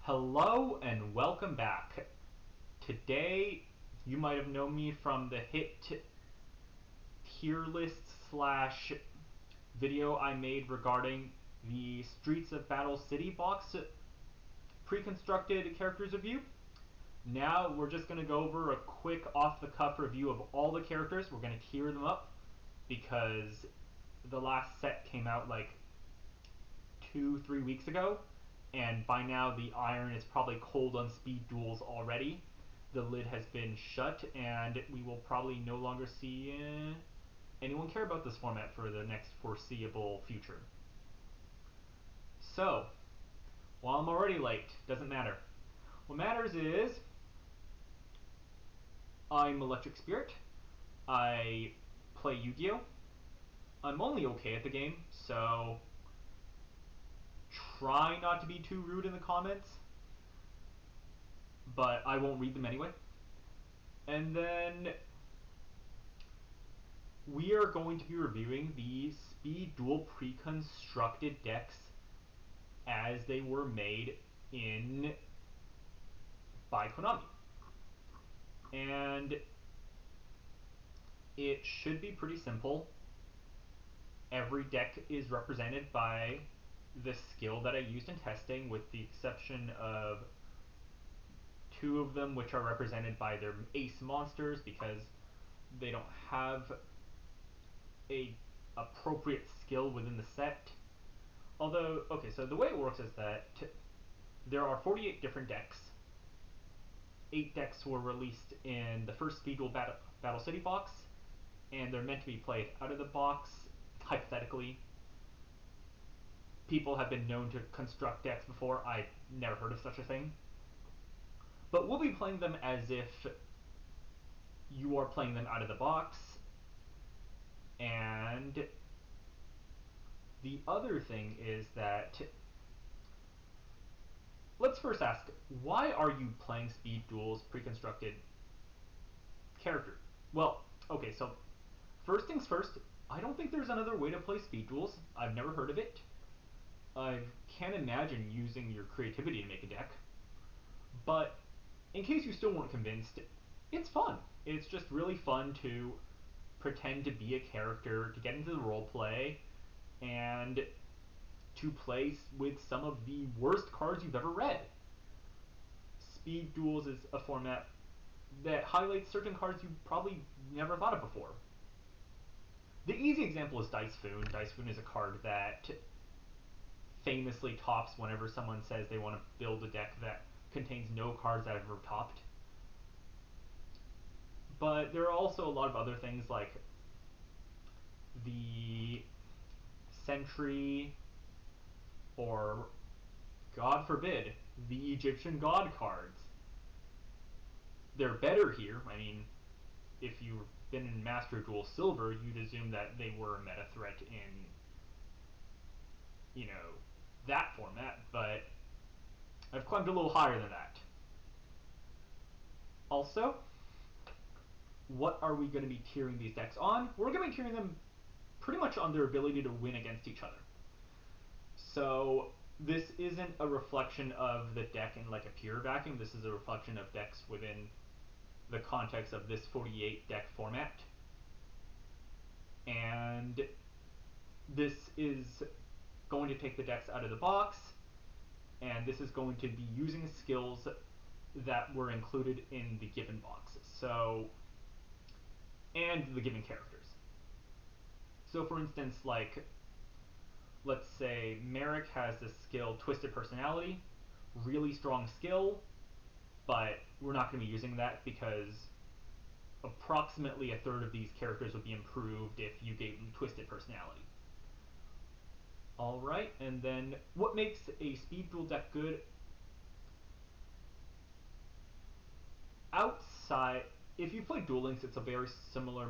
Hello and welcome back. Today, you might have known me from the hit tier list slash video I made regarding the Streets of Battle City box pre-constructed characters review. Now we're just going to go over a quick off-the-cuff review of all the characters. We're going to tier them up because the last set came out like 2-3 weeks ago, and by now the iron is probably cold on speed duels already. The lid has been shut, and we will probably no longer see anyone care about this format for the next foreseeable future. So, while I'm already late, doesn't matter. What matters is I'm Electric Spirit. I play Yu-Gi-Oh! I'm only okay at the game, so try not to be too rude in the comments, but I won't read them anyway. And then we are going to be reviewing the Speed Duel pre-constructed decks as they were made by Konami. And it should be pretty simple. Every deck is represented by the skill that I used in testing, with the exception of two of them which are represented by their ace monsters because they don't have a appropriate skill within the set. Although, okay, so the way it works is that there are 48 different decks. 8 decks were released in the first Speed Duel Battle City box, and they're meant to be played out of the box, hypothetically. People have been known to construct decks before. I've never heard of such a thing. But we'll be playing them as if you are playing them out of the box. And the other thing is that, let's first ask, why are you playing Speed Duel's pre-constructed character? Well, okay, so first things first, I don't think there's another way to play Speed Duels. I've never heard of it. I can't imagine using your creativity to make a deck. But in case you still weren't convinced, it's fun. It's just really fun to pretend to be a character, to get into the role play, and to play with some of the worst cards you've ever read. Speed Duels is a format that highlights certain cards you probably never thought of before. The easy example is Dice Foon. Dice Foon is a card that famously tops whenever someone says they want to build a deck that contains no cards that have ever topped. But there are also a lot of other things like the Sentry, or, God forbid, the Egyptian God cards. They're better here. I mean, if you've been in Master Duel Silver, you'd assume that they were a meta threat in, that format, but I've climbed a little higher than that. Also, what are we going to be tiering these decks on? We're going to be tiering them pretty much on their ability to win against each other. So this isn't a reflection of the deck in like a pure vacuum. This is a reflection of decks within the context of this 48 deck format. And this is going to take the decks out of the box, and this is going to be using skills that were included in the given box. So, and the given characters. So for instance, like, let's say Merrick has this skill, Twisted Personality, really strong skill, but we're not going to be using that because approximately a third of these characters would be improved if you gave them Twisted Personality. Alright, and then what makes a Speed Duel deck good? Outside, if you play Duel Links, it's a very similar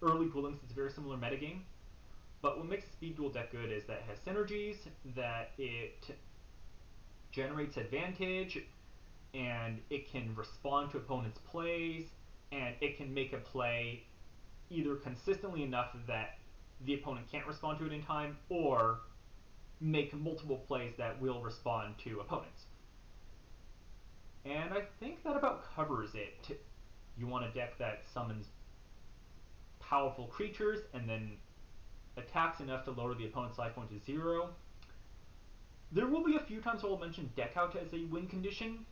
early Duel Links, it's a very similar metagame. But what makes a Speed Duel deck good is that it has synergies, that it generates advantage, and it can respond to opponents' plays, and it can make a play either consistently enough that the opponent can't respond to it in time, or make multiple plays that will respond to opponents. And I think that about covers it. You want a deck that summons powerful creatures and then attacks enough to lower the opponent's life point to 0. There will be a few times where I'll mention deck out as a win condition.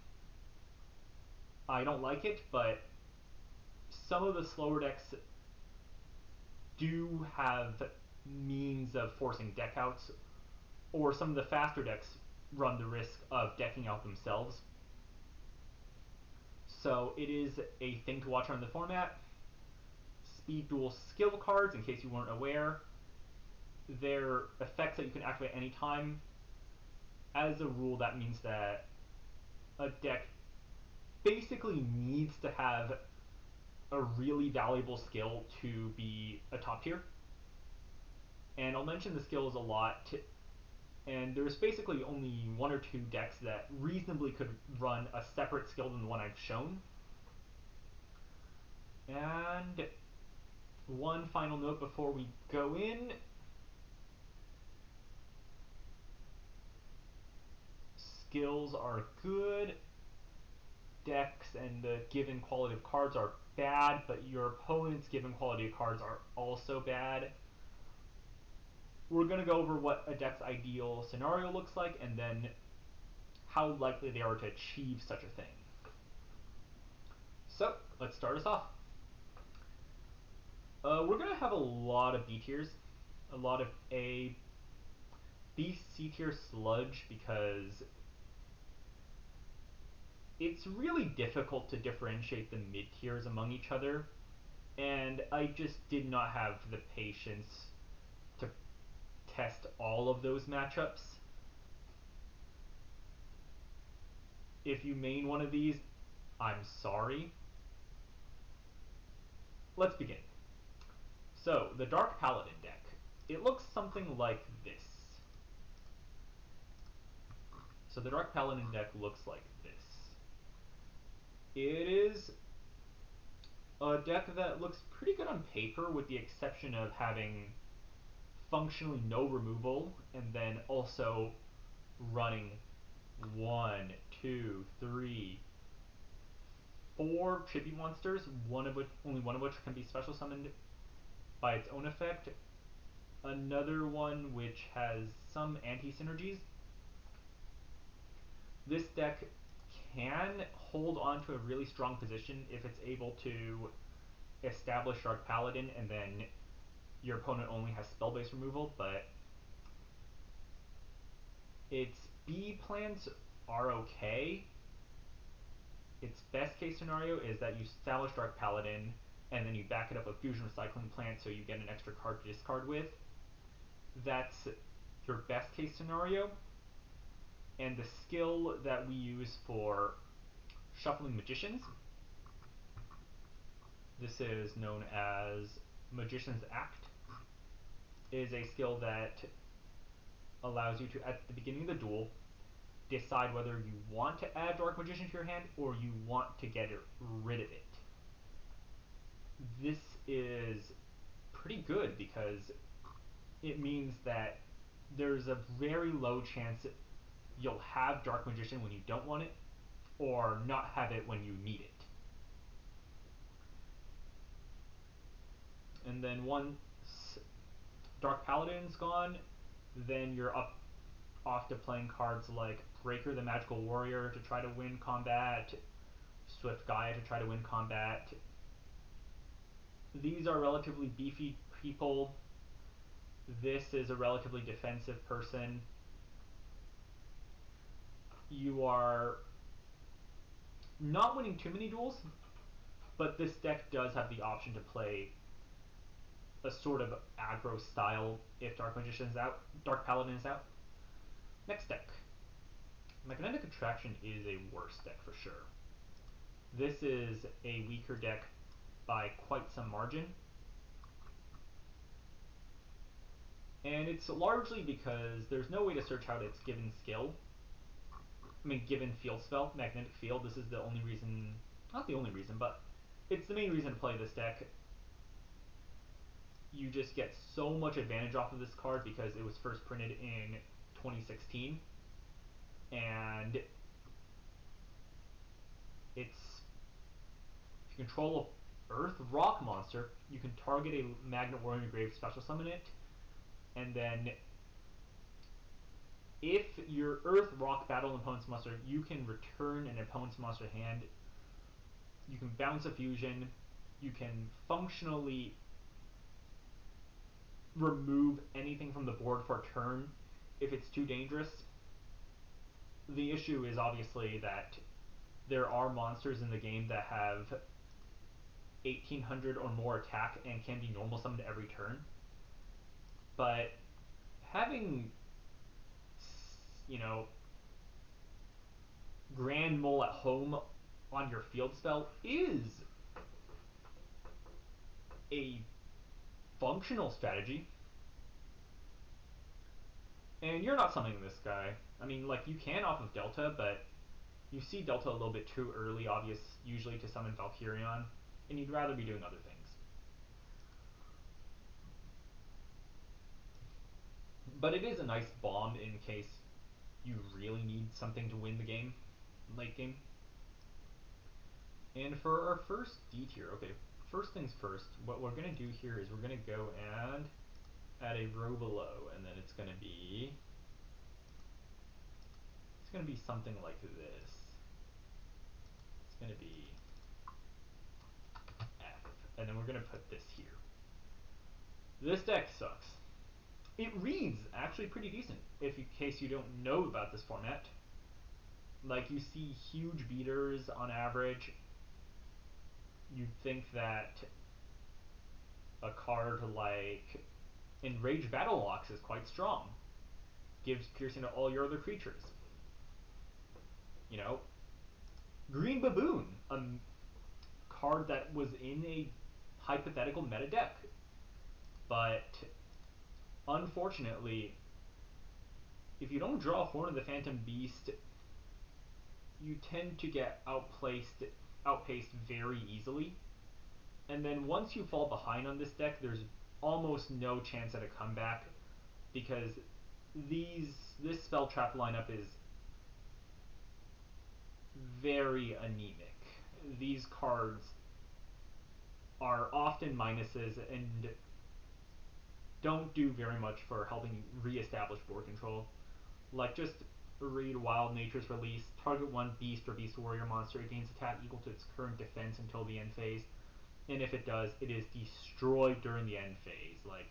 I don't like it, but some of the slower decks do have means of forcing deck outs, or some of the faster decks run the risk of decking out themselves. So it is a thing to watch on the format. Speed Duel skill cards, in case you weren't aware, they're effects that you can activate any time. As a rule, that means that a deck basically needs to have a really valuable skill to be a top tier. And I'll mention the skills a lot, and there's basically only one or two decks that reasonably could run a separate skill than the one I've shown. And one final note before we go in. Skills are good. Decks and the given quality of cards are bad, but your opponent's given quality of cards are also bad. We're going to go over what a deck's ideal scenario looks like, and then how likely they are to achieve such a thing. So, let's start us off. We're going to have a lot of B tiers, a lot of A, B, C tier sludge, because it's really difficult to differentiate the mid tiers among each other, and I just did not have the patience to test all of those matchups. If you main one of these, I'm sorry. Let's begin. So, the Dark Paladin deck. It looks something like this. So the Dark Paladin deck looks like this. It is a deck that looks pretty good on paper, with the exception of having functionally no removal, and then also running 1, 2, 3, 4 tribute monsters, only one of which can be special summoned by its own effect. Another one which has some anti-synergies. This deck can hold on to a really strong position if it's able to establish Dark Paladin and then your opponent only has spell-based removal, but its B plans are okay. Its best case scenario is that you establish Dark Paladin and then you back it up with Fusion Recycling Plant so you get an extra card to discard with. That's your best case scenario. And the skill that we use for shuffling magicians, this is known as Magician's Act, is a skill that allows you to, at the beginning of the duel, decide whether you want to add Dark Magician to your hand or you want to get rid of it. This is pretty good because it means that there's a very low chance that you'll have Dark Magician when you don't want it, or not have it when you need it. And then once Dark Paladin's gone, then you're off to playing cards like Breaker the Magical Warrior to try to win combat, Swift Gaia to try to win combat. These are relatively beefy people. This is a relatively defensive person. You are not winning too many duels, but this deck does have the option to play a sort of aggro style if Dark Paladin is out. Next deck. Magnetic Attraction is a worse deck for sure. This is a weaker deck by quite some margin. And it's largely because there's no way to search out its given skill. Given field spell, Magnetic Field. This is the only reason, not the only reason, but it's the main reason to play this deck. You just get so much advantage off of this card because it was first printed in 2016. And It's if you control a Earth Rock monster, you can target a Magnet Warrior in your grave, special summon it, and then if your Earth Rock battle an opponent's monster, you can return an opponent's monster hand. You can bounce a fusion. You can functionally remove anything from the board for a turn if it's too dangerous. The issue is obviously that there are monsters in the game that have 1800 or more attack and can be normal summoned every turn. But having, you know, Grand Mole at home on your field spell is a functional strategy. And you're not summoning this guy. I mean, like, you can off of Delta, but you see Delta a little bit too early, obvious, usually to summon Valkyrion, and you'd rather be doing other things. But it is a nice bomb in case you really need something to win the game, late game. And for our first D tier, okay, first things first, what we're going to do here is we're going to go and add a row below, and then it's going to be something like this. It's going to be F, and then we're going to put this here. This deck sucks. It reads actually pretty decent, if in case you don't know about this format. Like, you see huge beaters on average. You'd think that a card like Enraged Battle Locks is quite strong. Gives piercing to all your other creatures. You know, Green Baboon, a card that was in a hypothetical meta deck. But unfortunately, if you don't draw Horn of the Phantom Beast, you tend to get outpaced very easily. And then once you fall behind on this deck, there's almost no chance at a comeback because this spell trap lineup is very anemic. These cards are often minuses and don't do very much for helping you re-establish board control. Like, just read Wild Nature's Release. Target one beast or beast warrior monster. It gains attack equal to its current defense until the end phase. And if it does, it is destroyed during the end phase. Like,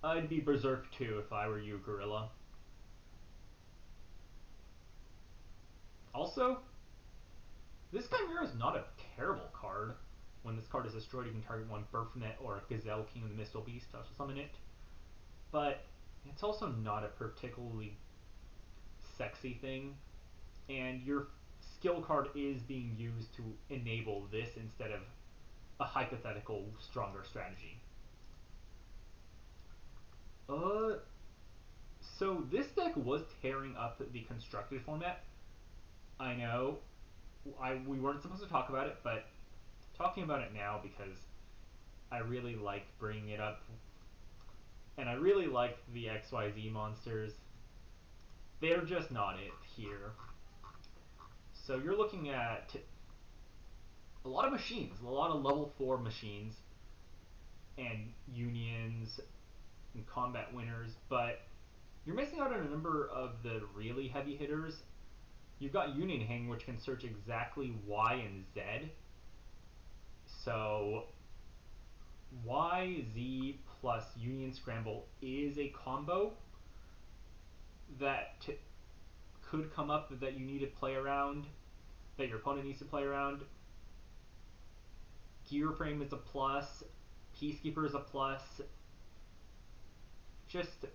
I'd be Berserk too if I were you, Gorilla. Also, this Chimera is not a terrible card. When this card is destroyed, you can target one Baphomet or a Gazelle King of the Mistal Beast to summon it. But it's also not a particularly sexy thing. And your skill card is being used to enable this instead of a hypothetical stronger strategy. So this deck was tearing up the constructed format. I know, we weren't supposed to talk about it, but talking about it now because I really liked bringing it up, and I really liked the XYZ monsters. They're just not it here. So you're looking at a lot of machines, a lot of level 4 machines, and unions, and combat winners, but you're missing out on a number of the really heavy hitters. You've got Union Hang, which can search exactly Y and Z. So Y, Z plus Union Scramble is a combo that could come up that you need to play around, that your opponent needs to play around. Gear Frame is a plus. Peacekeeper is a plus. Just,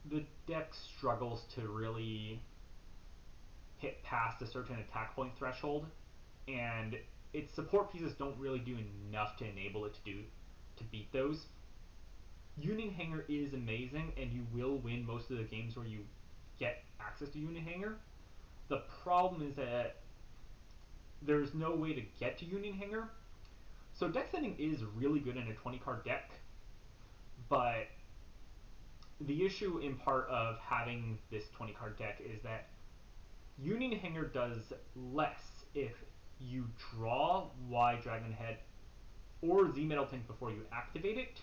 the deck struggles to really hit past a certain attack point threshold, and its support pieces don't really do enough to enable it to beat those. Union Hanger is amazing, and you will win most of the games where you get access to Union Hanger. The problem is that there's no way to get to Union Hanger. So deck setting is really good in a 20 card deck, but the issue in part of having this 20 card deck is that Union Hanger does less if you draw Y Dragon Head or Z Metal Tank before you activate it,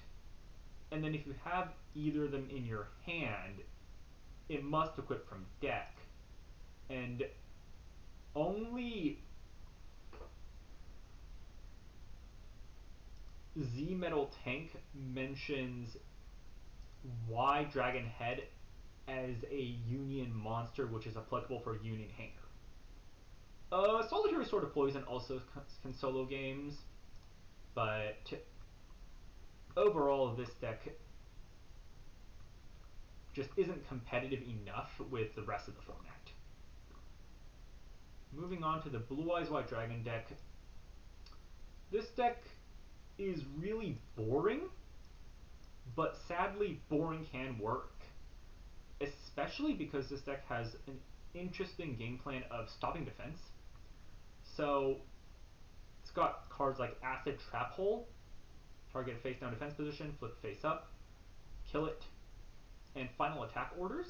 and then if you have either of them in your hand, it must equip from deck. And only Z Metal Tank mentions Y Dragon Head as a Union monster, which is applicable for Union Hanger. Solitary Sword of Poison also can solo games, but overall this deck just isn't competitive enough with the rest of the format. Moving on to the Blue Eyes White Dragon deck. This deck is really boring, but sadly boring can work, especially because this deck has an interesting game plan of stopping defense. So it's got cards like Acid Trap Hole, target face down defense position, flip face up, kill it, and final attack orders.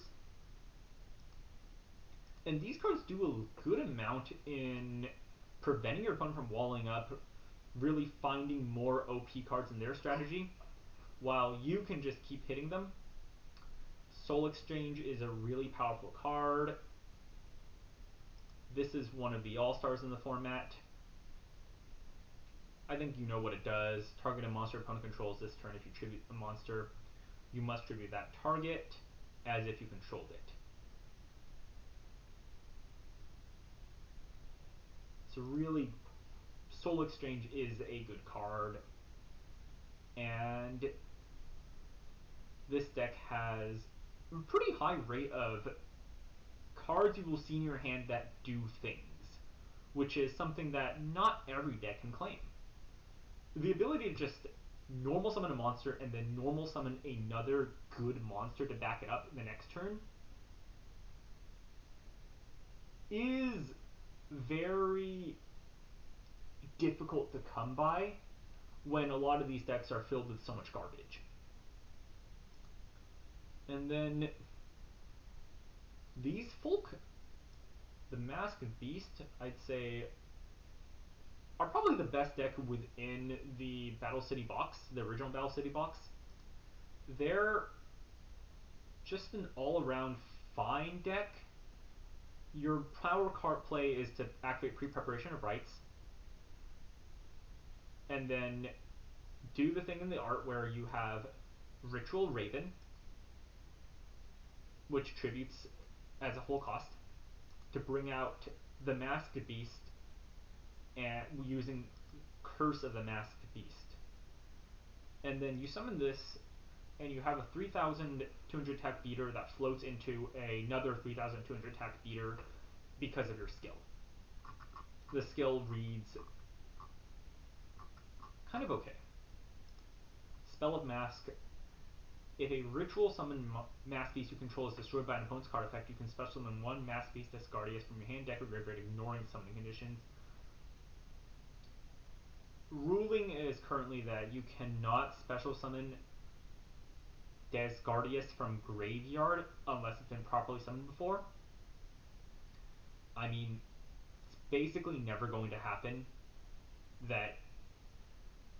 And these cards do a good amount in preventing your opponent from walling up, really finding more OP cards in their strategy, while you can just keep hitting them. Soul Exchange is a really powerful card. This is one of the all-stars in the format. I think you know what it does. Target a monster opponent controls this turn. If you tribute a monster, you must tribute that target as if you controlled it. So really, Soul Exchange is a good card. And this deck has a pretty high rate of cards you will see in your hand that do things, which is something that not every deck can claim. The ability to just normal summon a monster and then normal summon another good monster to back it up the next turn is very difficult to come by when a lot of these decks are filled with so much garbage. And then these folk, the Masked Beast, I'd say, are probably the best deck within the Battle City box, the original Battle City box. They're just an all-around fine deck. Your power card play is to activate pre-preparation of rights, and then do the thing in the art where you have Ritual Raven, which tributes as a full cost, to bring out the Masked Beast and using Curse of the Masked Beast. And then you summon this, and you have a 3,200 attack beater that floats into another 3,200 attack beater because of your skill. The skill reads kind of okay. Spell of Mask. If a ritual summon Masked Beast you control is destroyed by an opponent's card effect, you can special summon one Masked Beast Descardius from your hand, deck, or graveyard, ignoring summoning conditions. Ruling is currently that you cannot special summon Descardius from graveyard unless it's been properly summoned before. I mean, it's basically never going to happen that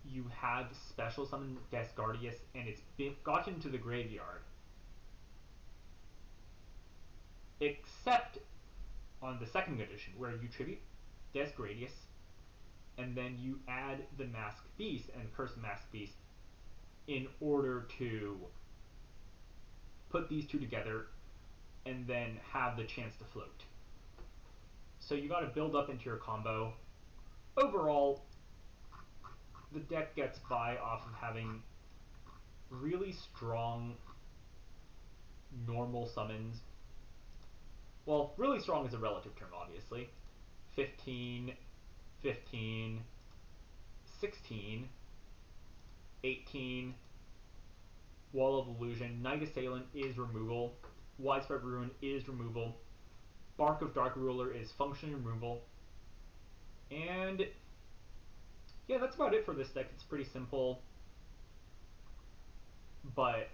you have special summoned Descardius and it's been gotten to the graveyard. Except on the second condition, where you tribute Desgradius, and then you add the Masked Beast and Curse Masked Beast in order to put these two together and then have the chance to float. So you gotta build up into your combo. Overall, the deck gets by off of having really strong normal summons. Well, really strong is a relative term, obviously. 15, 15, 16, 18, Wall of Illusion, Night Assailant is removal, Widespread Ruin is removal, Bark of Dark Ruler is function removal, and yeah, that's about it for this deck. It's pretty simple, but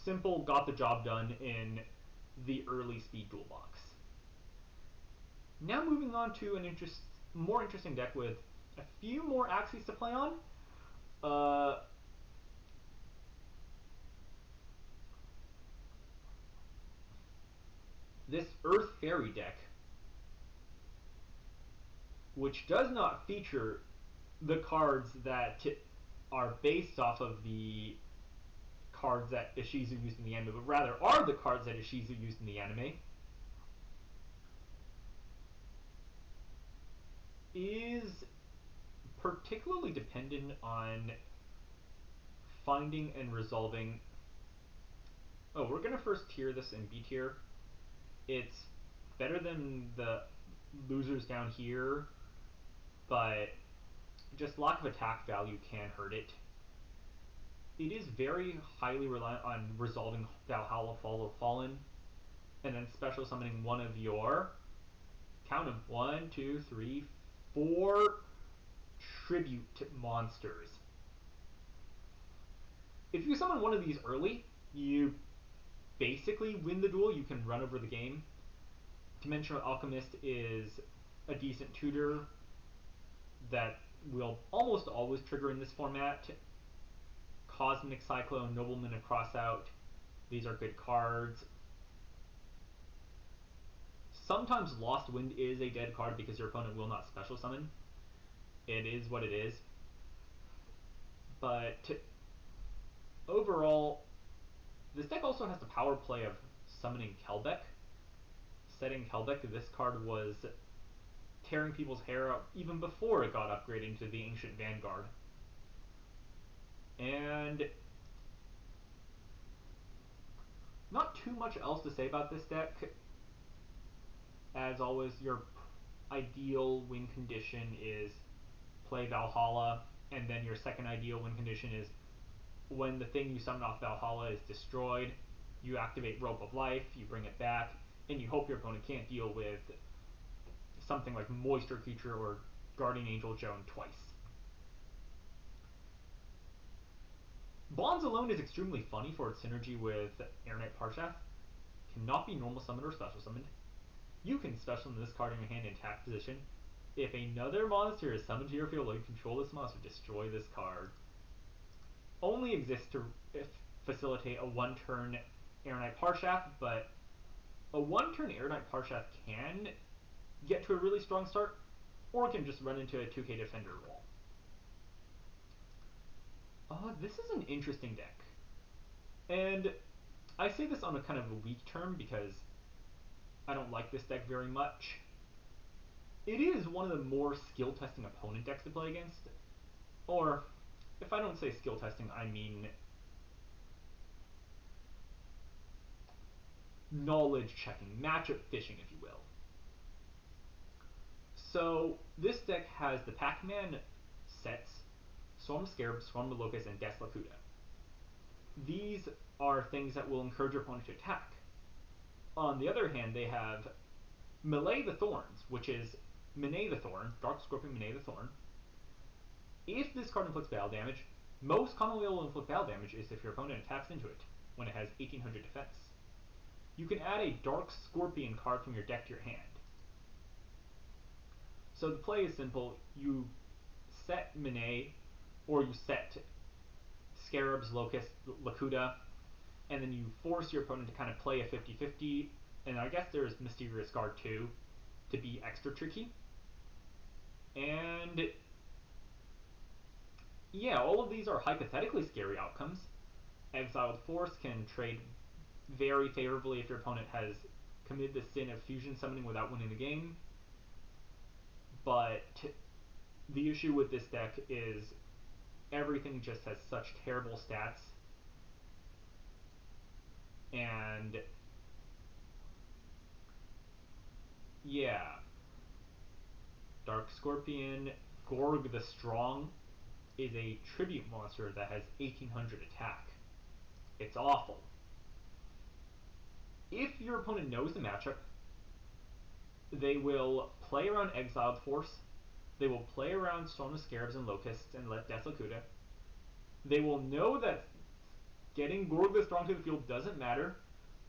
simple got the job done in the early Speed Duel box. Now moving on to an more interesting deck with a few more axes to play on. Uh, this Earth Fairy deck, which does not feature the cards that are based off of the cards that Ishizu used in the anime, but rather are the cards that Ishizu used in the anime, is particularly dependent on finding and resolving. Oh, we're gonna first tier this in B tier. It's better than the losers down here, but just lack of attack value can hurt it. It is very highly reliant on resolving Valhalla Fall of Fallen, and then special summoning one of your, count them, 1, 2, 3, 4 tribute monsters. If you summon one of these early, you basically win the duel. You can run over the game. Dimensional Alchemist is a decent tutor that will almost always trigger in this format. Cosmic Cyclone, Nobleman of Crossout, these are good cards. Sometimes Lost Wind is a dead card because your opponent will not special summon. It is what it is. But overall, this deck also has the power play of summoning Kelbeck. Setting Kelbeck, this card was tearing people's hair out even before it got upgraded to the Ancient Vanguard. And not too much else to say about this deck. As always, your ideal win condition is play Valhalla, and then your second ideal win condition is when the thing you summon off Valhalla is destroyed, you activate Rope of Life, you bring it back, and you hope your opponent can't deal with something like Moisture Creature or Guardian Angel Joan twice. Bonds alone is extremely funny for its synergy with Air Knight Parshath. Cannot be normal summoned or special summoned. You can special summon this card in your hand in attack position. If another monster is summoned to your field while you control this monster, destroy this card. Only exists to facilitate a one-turn Air Knight Parshath, but a one-turn Air Knight Parshath can get to a really strong start, or it can just run into a 2k defender wall. This is an interesting deck. And I say this on a kind of a weak term because I don't like this deck very much. It is one of the more skill testing opponent decks to play against. Or, if I don't say skill testing, I mean knowledge checking, matchup fishing, if you will. So, this deck has the Pac-Man sets, Swarm Scarab, Swarm of Locust, and Deslakuta. These are things that will encourage your opponent to attack. On the other hand, they have Melee the Thorns, which is Mene the Thorn, Dark Scorpion Mene the Thorn. If this card inflicts battle damage, most commonly it will inflict battle damage is if your opponent attacks into it, when it has 1800 defense. You can add a Dark Scorpion card from your deck to your hand. So the play is simple. You set Mene, or you set Scarabs, Locust, Lakuta, and then you force your opponent to kind of play a 50-50, and I guess there's Mysterious Guard too, to be extra tricky. And yeah, all of these are hypothetically scary outcomes. Exiled Force can trade very favorably if your opponent has committed the sin of fusion summoning without winning the game. But the issue with this deck is everything just has such terrible stats. And yeah, Dark Scorpion, Gorg the Strong is a tribute monster that has 1800 attack. It's awful. If your opponent knows the matchup, they will play around Exiled Force, they will play around Storm of Scarabs and Locusts and let Deslakuta. They will know that getting Gorg the Strong to the field doesn't matter.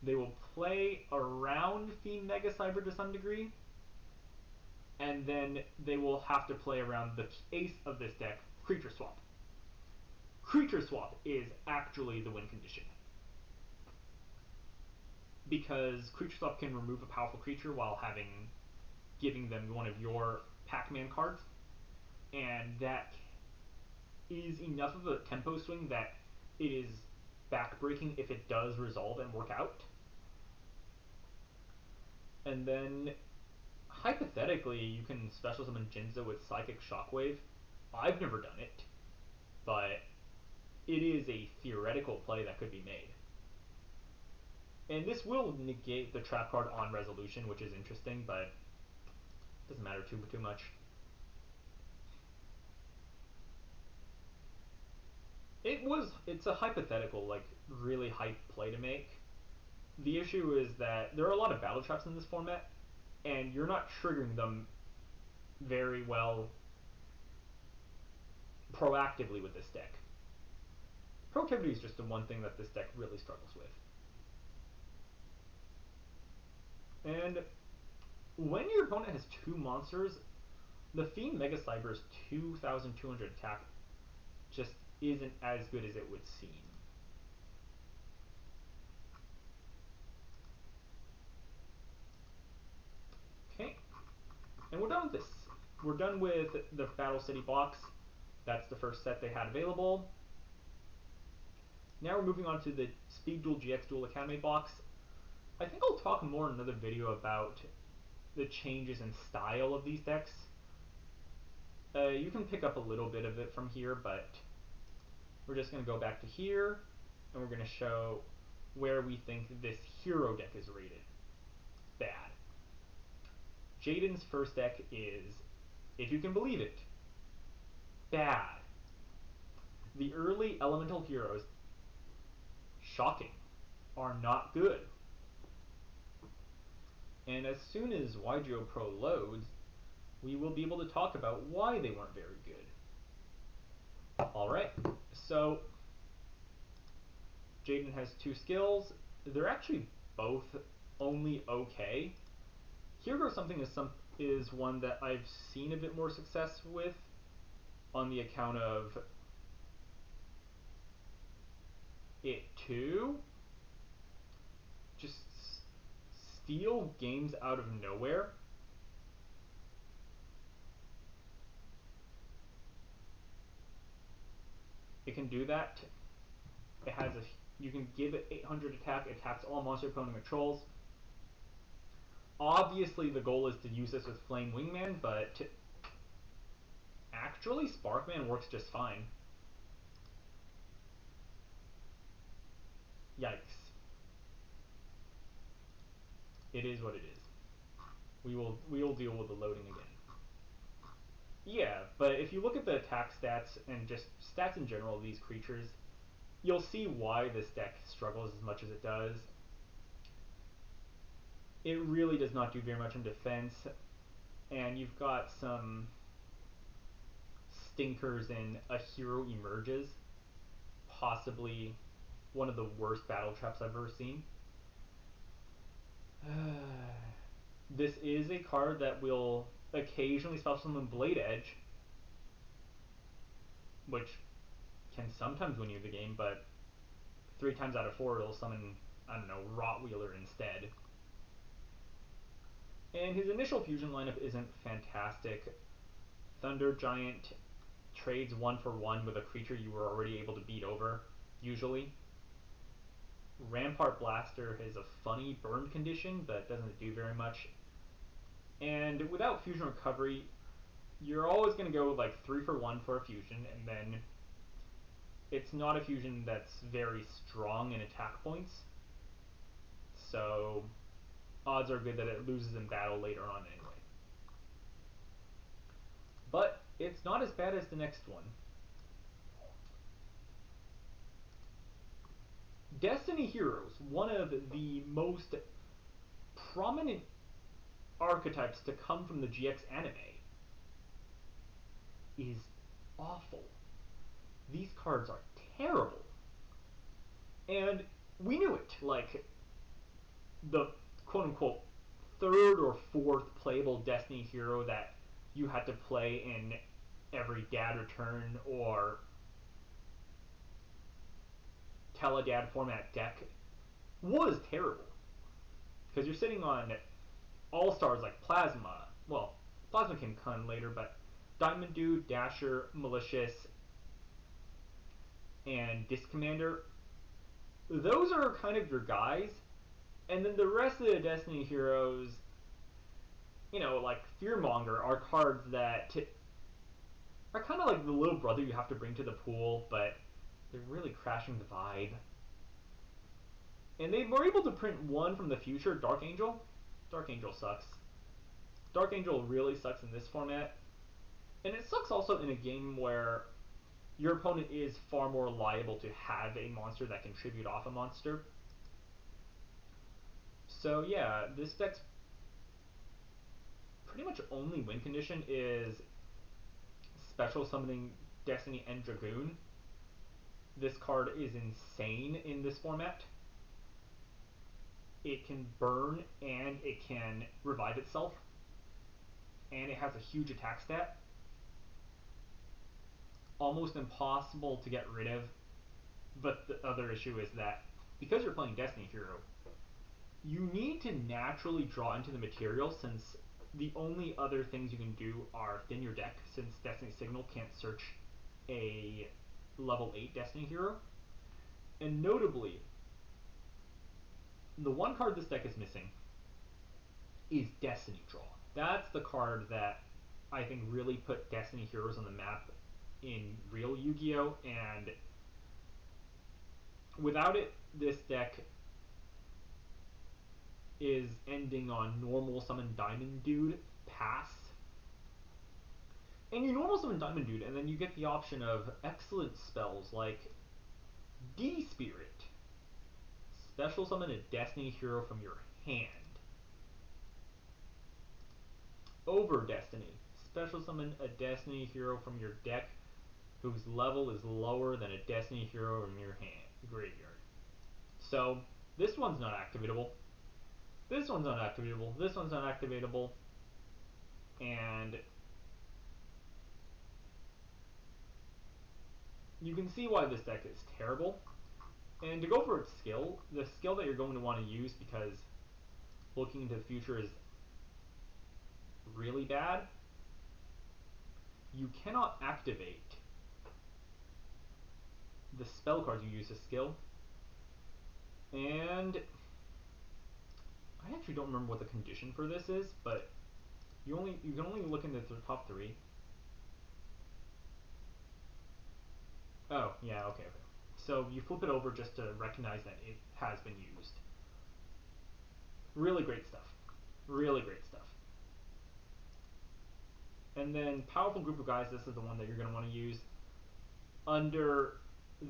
They will play around Fiend Mega Cyber to some degree. and then they will have to play around the ace of this deck, Creature Swap. Creature Swap is actually the win condition, because Creature Swap can remove a powerful creature while giving them one of your Pac-Man cards, and that is enough of a tempo swing that it is backbreaking if it does resolve and work out. And then, hypothetically, you can special summon Jinza with Psychic Shockwave. I've never done it, but it is a theoretical play that could be made. And this will negate the trap card on resolution, which is interesting, but it doesn't matter too much. It's a hypothetical, like, really hype play to make. The issue is that there are a lot of battle traps in this format, and you're not triggering them very well proactively with this deck. Proactivity is just the one thing that this deck really struggles with. And when your opponent has two monsters, the Fiend Mega Cyber's 2,200 attack just isn't as good as it would seem. Okay, and we're done with this. We're done with the Battle City box. That's the first set they had available. Now we're moving on to the Speed Duel GX Duel Academy box. I think I'll talk more in another video about the changes in style of these decks. You can pick up a little bit of it from here, but we're just going to go back to here, and we're going to show where we think this hero deck is rated. Bad. Jaden's first deck is, if you can believe it, bad. The early elemental heroes, shocking, are not good. And as soon as YGO Pro loads, we will be able to talk about why they weren't very good. Alright, so Jaden has two skills. They're actually both only okay. Here Goes Something is one that I've seen a bit more success with on the account of it too. Just steal games out of nowhere. It can do that. You can give it 800 attack, it attacks all monster opponent controls. Obviously the goal is to use this with Flame Wingman, but actually Sparkman works just fine. Yikes. It is what it is. We will deal with the loading again. Yeah, but if you look at the attack stats and just stats in general of these creatures, you'll see why this deck struggles as much as it does. It really does not do very much in defense, and you've got some stinkers in A Hero Emerges, possibly one of the worst battle traps I've ever seen. This is a card that will occasionally special summon Blade Edge, which can sometimes win you the game, but 3 times out of 4 it'll summon, I don't know, Rotwheeler instead. And his initial fusion lineup isn't fantastic. Thunder Giant trades 1 for 1 with a creature you were already able to beat over, usually. Rampart Blaster has a funny burn condition, but doesn't do very much. And without Fusion Recovery, you're always going to go like 3 for 1 for a fusion, and then it's not a fusion that's very strong in attack points. So odds are good that it loses in battle later on anyway. But it's not as bad as the next one. Destiny Heroes, one of the most prominent archetypes to come from the GX anime, is awful. These cards are terrible. And we knew it. Like, the quote-unquote third or fourth playable Destiny hero that you had to play in every dad return or teledad format deck was terrible. Because you're sitting on all stars like Plasma. Well, Plasma can come later, but Diamond Dude, Dasher, Malicious, and Disc Commander. Those are kind of your guys. And then the rest of the Destiny heroes, like Fearmonger, are cards that are kind of like the little brother you have to bring to the pool, but they're really crashing the vibe. And they were able to print one from the future, Dark Angel. Dark Angel sucks. Dark Angel really sucks in this format. And it sucks also in a game where your opponent is far more liable to have a monster that can tribute off a monster. So yeah, this deck's pretty much only win condition is special summoning Destiny and Dragoon. This card is insane in this format. It can burn and it can revive itself. And it has a huge attack stat. Almost impossible to get rid of. But the other issue is that because you're playing Destiny Hero, you need to naturally draw into the material, since the only other things you can do are thin your deck, since Destiny Signal can't search a level 8 Destiny hero. And notably, the one card this deck is missing is Destiny Draw. That's the card that I think really put Destiny heroes on the map in real Yu-Gi-Oh! And without it, this deck is ending on normal summon Diamond Dude, pass. And you normal summon Diamond Dude, and then you get the option of excellent spells like D-Spirit. Special summon a Destiny hero from your hand. Over Destiny. Special summon a Destiny hero from your deck whose level is lower than a Destiny hero in your hand graveyard. So, this one's not activatable. This one's not activatable. This one's not activatable. And you can see why this deck is terrible. And to go for its skill, the skill that you're going to want to use, because looking into the future is really bad, you cannot activate the spell cards you use as skill. And I actually don't remember what the condition for this is, but you can only look into the top 3. Oh, yeah, okay. So you flip it over just to recognize that it has been used. Really great stuff. Really great stuff. And then powerful group of guys, this is the one that you're going to want to use. Under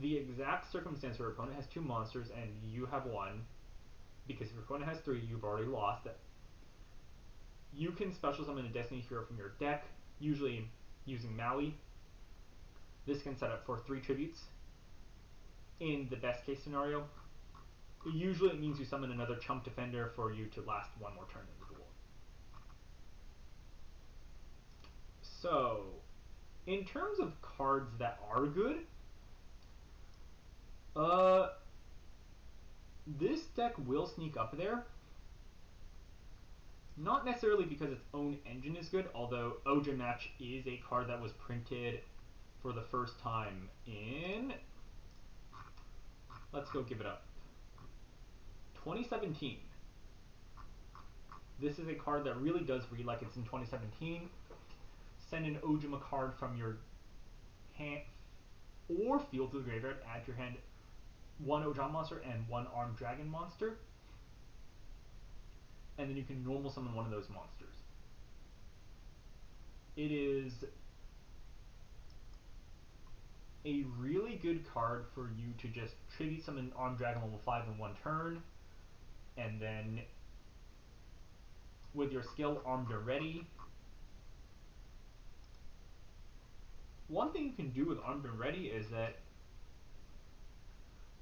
the exact circumstance where your opponent has 2 monsters and you have 1, because if your opponent has 3, you've already lost it. You can special summon a Destiny hero from your deck, usually using Maui. This can set up for 3 tributes. In the best case scenario, usually it means you summon another chump defender for you to last 1 more turn in the duel. So, in terms of cards that are good, this deck will sneak up there. Not necessarily because its own engine is good, although Ojin Match is a card that was printed for the first time in... Let's go give it up. 2017. This is a card that really does read like it's in 2017. Send an Ojima card from your hand or field to the graveyard. Add to your hand 1 Ojama monster and 1 armed dragon monster. And then you can normal summon one of those monsters. It is a really good card for you to just tribute summon armed dragon level 5 in 1 turn. And then with your skill armed and ready, one thing you can do with armed and ready is that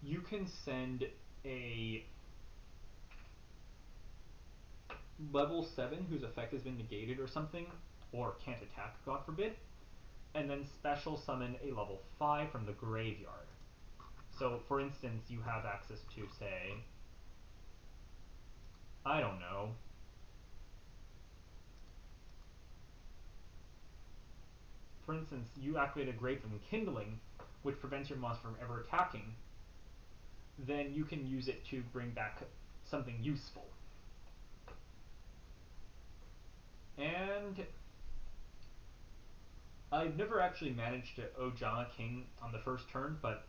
you can send a level 7 whose effect has been negated or something, or can't attack, God forbid, and then special summon a level 5 from the graveyard. So, for instance, you have access to, say, I don't know, for instance, you activate a Grave from Kindling, which prevents your monster from ever attacking, then you can use it to bring back something useful. And I've never actually managed to Ojama King on the first turn, but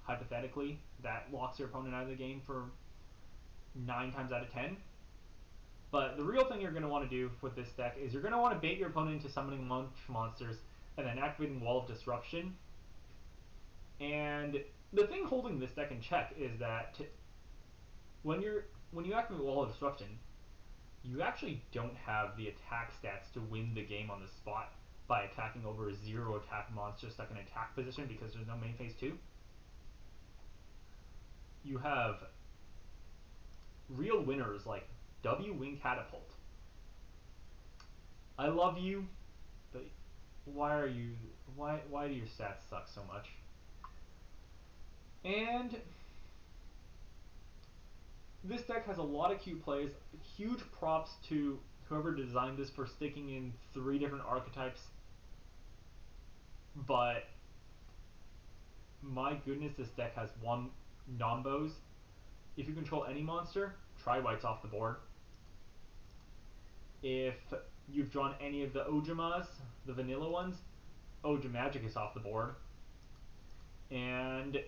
hypothetically, that locks your opponent out of the game for 9 times out of 10. But the real thing you're going to want to do with this deck is you're going to want to bait your opponent into summoning lunch monsters and then activating Wall of Disruption. And the thing holding this deck in check is that when you activate Wall of Disruption, you actually don't have the attack stats to win the game on the spot by attacking over a 0 attack monster stuck in attack position because there's no main phase 2. You have real winners like W Wing Catapult. I love you, but why do your stats suck so much? And this deck has a lot of cute plays. Huge props to whoever designed this for sticking in 3 different archetypes. But my goodness, this deck has 1 Nombos. If you control any monster, try White's off the board. If you've drawn any of the Ojamas, the vanilla ones, Oja Magic is off the board. And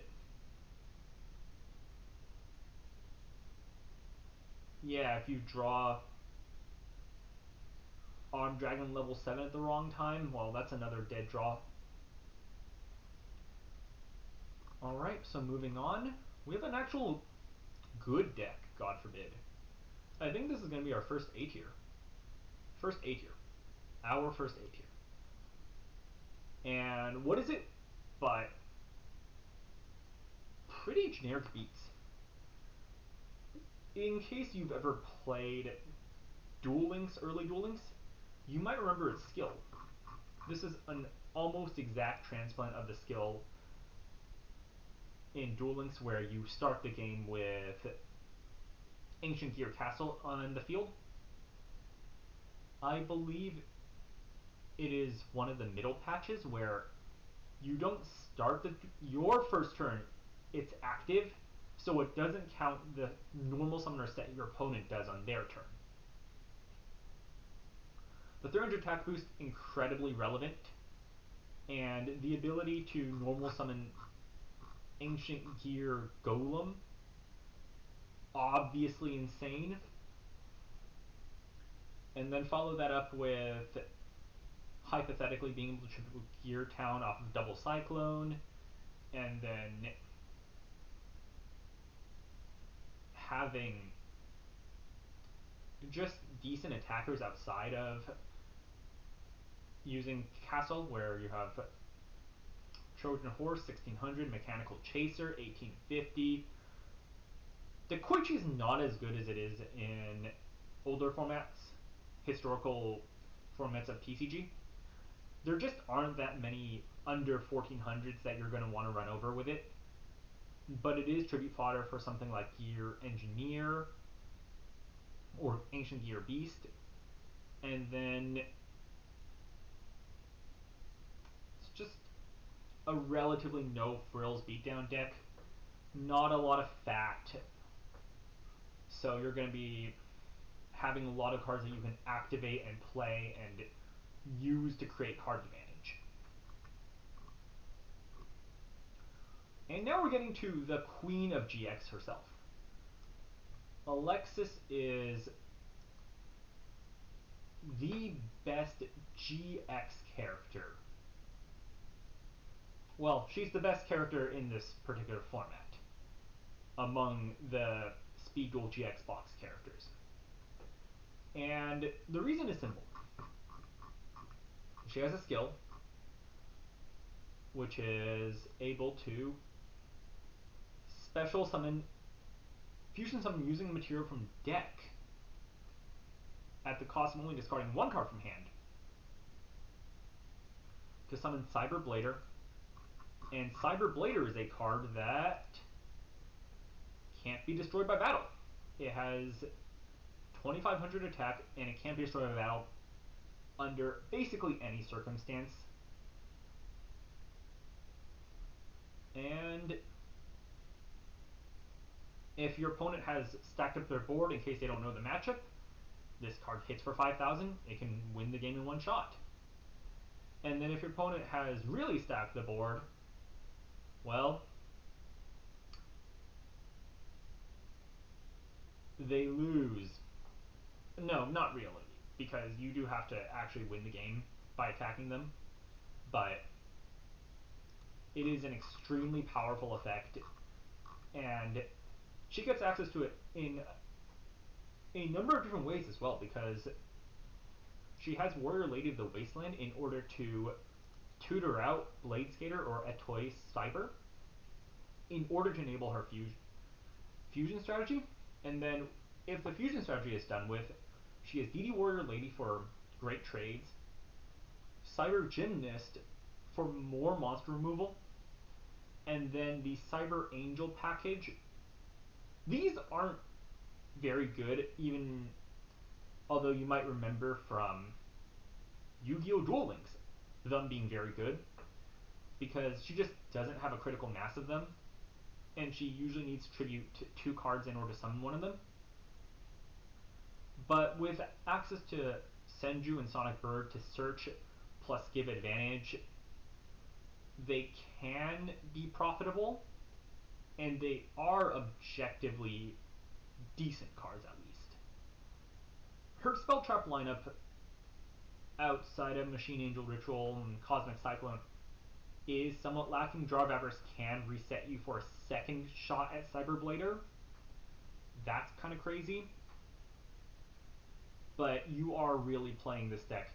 yeah, if you draw Armed Dragon level 7 at the wrong time, well, that's another dead draw. Alright, so moving on. We have an actual good deck, God forbid. I think this is going to be our first A tier. First A tier. Our first A tier. And what is it but pretty generic beats? In case you've ever played Duel Links, early Duel Links, you might remember its skill. This is an almost exact transplant of the skill in Duel Links where you start the game with Ancient Gear Castle on the field. I believe it is one of the middle patches where you don't start your first turn, it's active, so it doesn't count the normal summoner set your opponent does on their turn. The 300 attack boost, incredibly relevant, and the ability to normal summon Ancient Gear Golem, obviously insane. And then follow that up with hypothetically being able to triple Gear Town off of Double Cyclone, and then having just decent attackers outside of using Castle, where you have Trojan Horse 1600, Mechanical Chaser 1850. The Koichi is not as good as it is in older formats, historical formats of TCG. There just aren't that many under 1400s that you're going to want to run over with it. But it is tribute fodder for something like Gear Engineer or Ancient Gear Beast. And then it's just a relatively no frills beatdown deck. Not a lot of fat. So you're going to be having a lot of cards that you can activate and play and use to create card advantage. And now we're getting to the queen of GX herself. Alexis is the best GX character. Well, she's the best character in this particular format among the Speed Duel GX box characters. And the reason is simple. She has a skill which is able to special summon, fusion summon using material from deck. at the cost of only discarding one card from hand, to summon Cyber Blader. And Cyber Blader is a card that can't be destroyed by battle. It has 2500 attack, and it can't be destroyed by battle under basically any circumstance. And if your opponent has stacked up their board in case they don't know the matchup, this card hits for 5,000. It can win the game in one shot. And then if your opponent has really stacked the board, well, they lose. No, not really, because you do have to actually win the game by attacking them, but it is an extremely powerful effect, and she gets access to it in a number of different ways as well, because she has Warrior Lady of the Wasteland in order to tutor out Blade Skater or Etoy Cyber in order to enable her fusion strategy. And then if the fusion strategy is done with, she has DD Warrior Lady for great trades, Cyber Gymnast for more monster removal, and then the Cyber Angel package. These aren't very good, even although you might remember from Yu-Gi-Oh! Duel Links them being very good, because she just doesn't have a critical mass of them, and she usually needs to tribute 2 cards in order to summon one of them. But with access to Senju and Sonic Bird to search plus give advantage, they can be profitable, and they are objectively decent cards at least. Her spell trap lineup outside of Machine Angel Ritual and Cosmic Cyclone is somewhat lacking. Draw of Avarice can reset you for a second shot at Cyber Blader. That's kind of crazy. But you are really playing this deck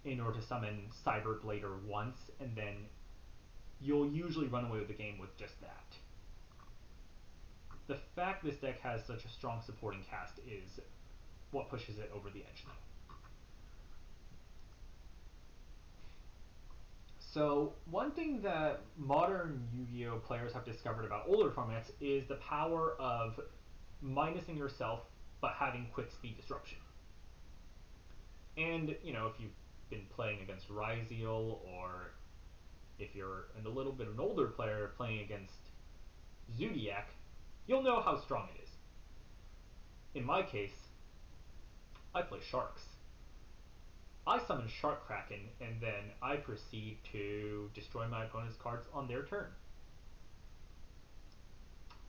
in order to summon Cyber Blader once, and then you'll usually run away with the game with just that. The fact this deck has such a strong supporting cast is what pushes it over the edge, though. So one thing that modern Yu-Gi-Oh! Players have discovered about older formats is the power of minusing yourself but having quick speed disruption. And, you know, if you've been playing against Ryziel, or if you're a little bit of an older player playing against Zodiac, you'll know how strong it is. In my case, I play Sharks. I summon Shark Kraken, and then I proceed to destroy my opponent's cards on their turn.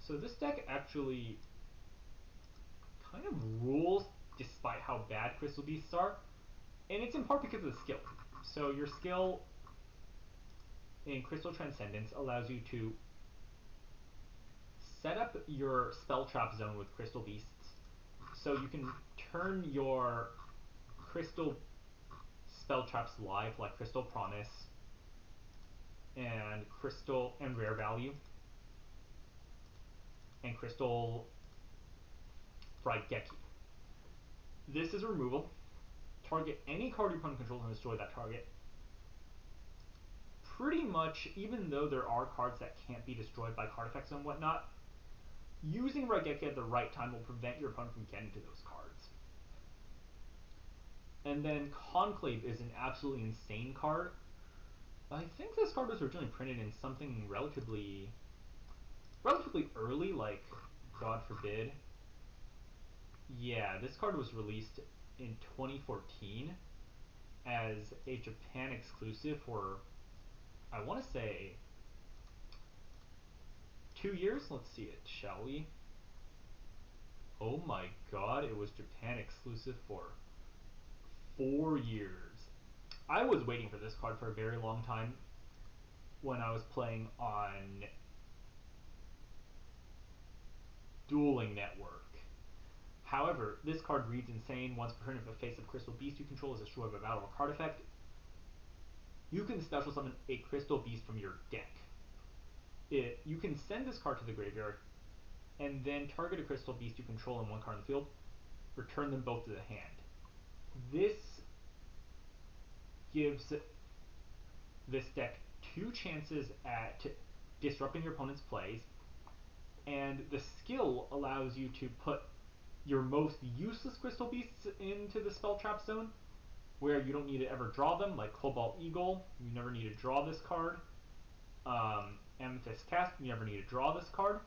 So this deck actually kind of rules despite how bad Crystal Beasts are, and it's in part because of the skill. So your skill in Crystal Transcendence allows you to set up your spell trap zone with Crystal Beasts, so you can turn your Crystal spell traps live, like Crystal Promise and Crystal and Rare Value and Crystal Raigeki. This is removal. Target any card your opponent controls and destroy that target. Pretty much, even though there are cards that can't be destroyed by card effects and whatnot, using Raigeki at the right time will prevent your opponent from getting to those cards. And then Conclave is an absolutely insane card. I think this card was originally printed in something relatively early, like, God forbid. Yeah, this card was released in 2014 as a Japan exclusive for, I want to say, 2 years? Let's see it, shall we? Oh my god, it was Japan exclusive for 4 years. I was waiting for this card for a very long time when I was playing on Dueling Network. However, this card reads insane. Once per turn, if the face of Crystal Beast you control is destroyed by battle or card effect, you can special summon a Crystal Beast from your deck. You can send this card to the graveyard, and then target a Crystal Beast you control in one card in the field, return them both to the hand. This gives this deck two chances at disrupting your opponent's plays, and the skill allows you to put your most useless crystal beasts into the spell trap zone, where you don't need to ever draw them, like Cobalt Eagle, you never need to draw this card. Amethyst Cast, you never need to draw this card.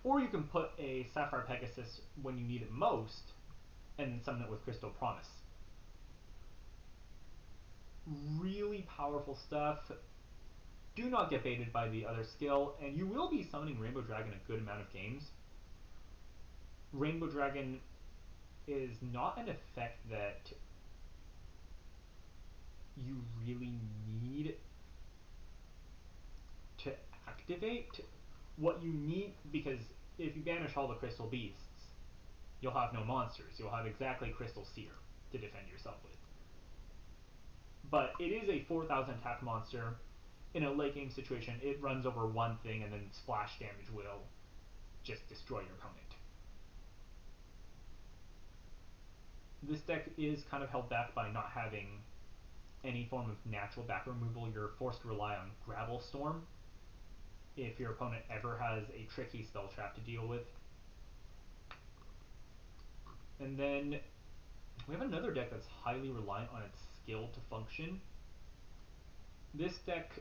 Or you can put a Sapphire Pegasus when you need it most, and summon it with Crystal Promise. Really powerful stuff. Do not get baited by the other skill, and you will be summoning Rainbow Dragon a good amount of games. Rainbow Dragon is not an effect that you really need to activate. What you need, because if you banish all the Crystal Beasts, you'll have no monsters. You'll have exactly Crystal Seer to defend yourself with. But it is a 4,000 attack monster. In a late game situation, it runs over one thing and then splash damage will just destroy your opponent. This deck is kind of held back by not having any form of natural back removal. You're forced to rely on Gravel Storm if your opponent ever has a tricky spell trap to deal with. And then we have another deck that's highly reliant on its skill to function. This deck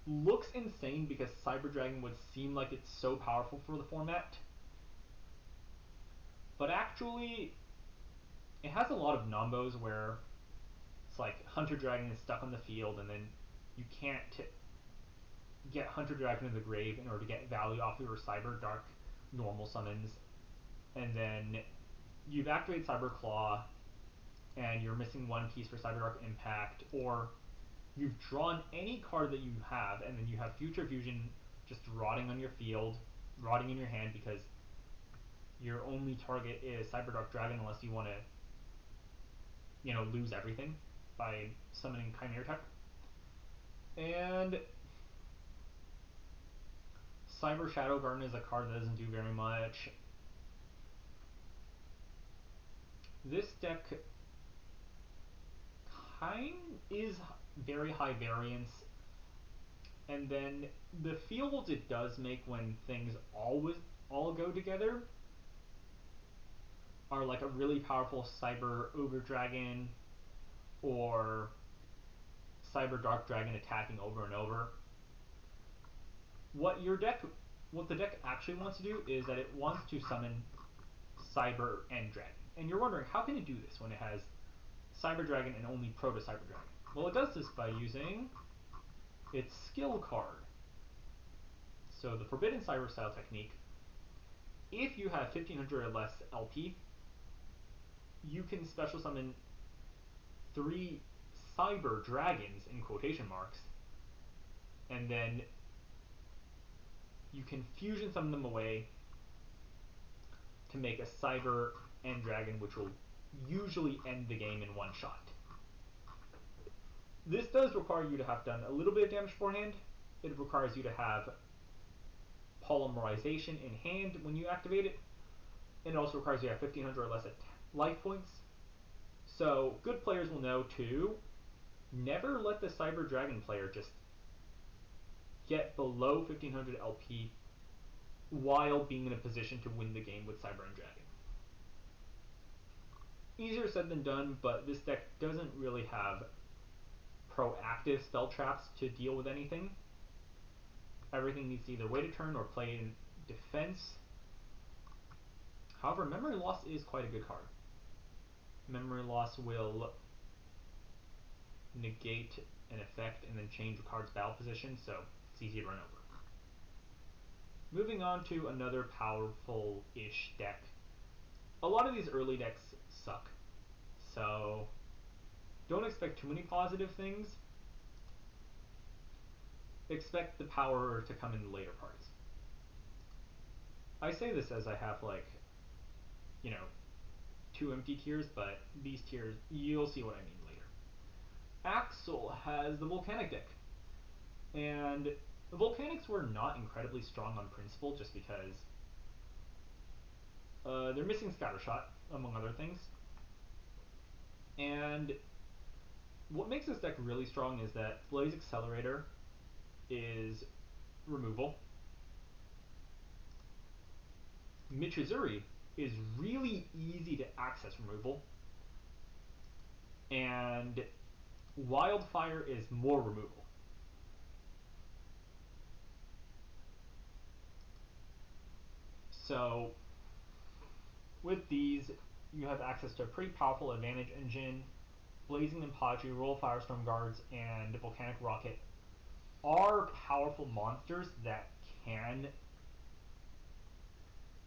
looks insane because Cyber Dragon would seem like it's so powerful for the format. But actually, it has a lot of nombos where it's like Hunter Dragon is stuck on the field and then you can't get Hunter Dragon to the grave in order to get value off your Cyber Dark normal summons. And then you've activated Cyber Claw and you're missing one piece for Cyber Dark Impact, or you've drawn any card that you have and then you have Future Fusion just rotting on your field, rotting in your hand because your only target is Cyber Dark Dragon unless you want to, lose everything by summoning Chimera Tech. And Cyber Shadow Garden is a card that doesn't do very much. This deck is very high variance, and then the fields it does make when things all go together are like a really powerful Cyber Ogre Dragon or Cyber Dark Dragon attacking over and over. What the deck actually wants to do is that it wants to summon Cyber and Dragon. And you're wondering, how can it do this when it has Cyber Dragon and only Proto Cyber Dragon? Well, it does this by using its skill card. So the Forbidden Cyber style technique, if you have 1500 or less LP, you can special summon 3 Cyber Dragons in quotation marks, and then you can fusion summon them away to make a Cyber and Dragon, which will usually end the game in one shot. This does require you to have done a little bit of damage beforehand. It requires you to have Polymerization in hand when you activate it. And it also requires you to have 1500 or less life points. So good players will know to never let the Cyber Dragon player just get below 1500 LP while being in a position to win the game with Cyber and Dragon. Easier said than done, but this deck doesn't really have proactive spell traps to deal with anything. Everything needs to either wait a turn or play in defense. However, Memory Loss is quite a good card. Memory Loss will negate an effect and then change a card's battle position, so it's easy to run over. Moving on to another powerful-ish deck. A lot of these early decks suck, so don't expect too many positive things. Expect the power to come in the later parts. I say this as I have 2 empty tiers, but these tiers, you'll see what I mean later. Axel has the Volcanic deck, and the Volcanics were not incredibly strong on principle just because They're missing Scattershot, among other things. And what makes this deck really strong is that Blaze Accelerator is removal. Michizuri is really easy to access removal. And Wildfire is more removal. So with these, you have access to a pretty powerful advantage engine. Blazing Impachi, Royal Firestorm Guards, and Volcanic Rocket are powerful monsters that can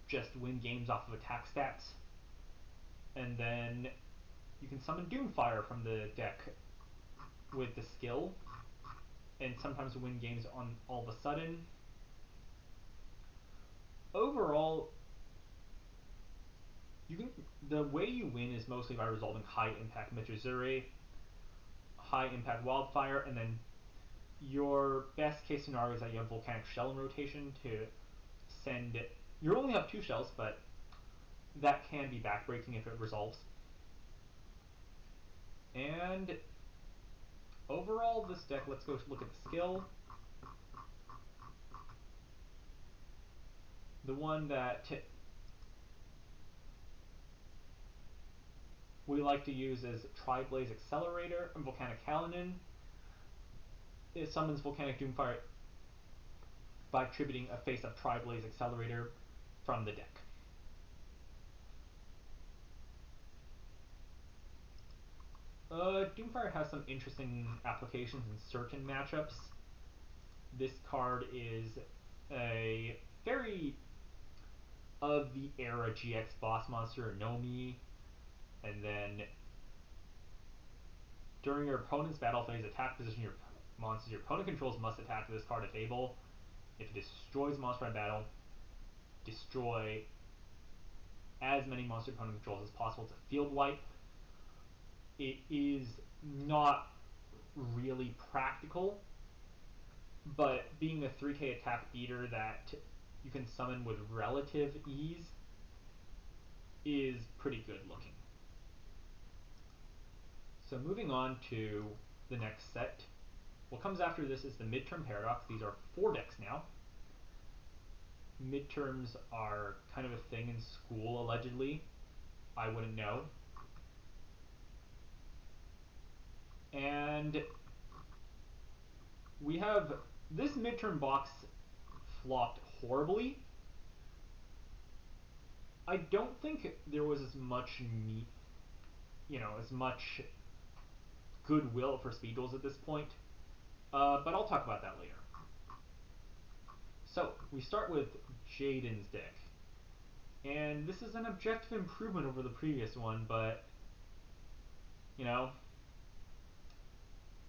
just win games off of attack stats. And then you can summon Doomfire from the deck with the skill, and sometimes win games on all of a sudden. Overall, the way you win is mostly by resolving high impact Michizuri, high impact Wildfire, and then your best case scenario is that you have Volcanic Shell in rotation to send. You only have 2 shells, but that can be backbreaking if it resolves. And overall, this deck, let's go look at the skill. The one that we like to use is Tri-Blaze Accelerator and Volcanic Kalinin. It summons Volcanic Doomfire by attributing a face-up Tri-Blaze Accelerator from the deck. Doomfire has some interesting applications in certain matchups. This card is a very of the era GX boss monster, Nomi, and then during your opponent's battle phase attack position, your monsters your opponent controls must attack this card if able. If it destroys a monster in battle, destroy as many monster opponent controls as possible to field wipe. It is not really practical, but being a 3k attack beater that you can summon with relative ease is pretty good looking. So moving on to the next set. What comes after this is the Midterm Paradox. These are 4 decks now. Midterms are kind of a thing in school, allegedly. I wouldn't know. And we have this midterm box flopped horribly. I don't think there was as much as much goodwill for speed duels at this point, but I'll talk about that later. So we start with Jaden's deck, and this is an objective improvement over the previous one, but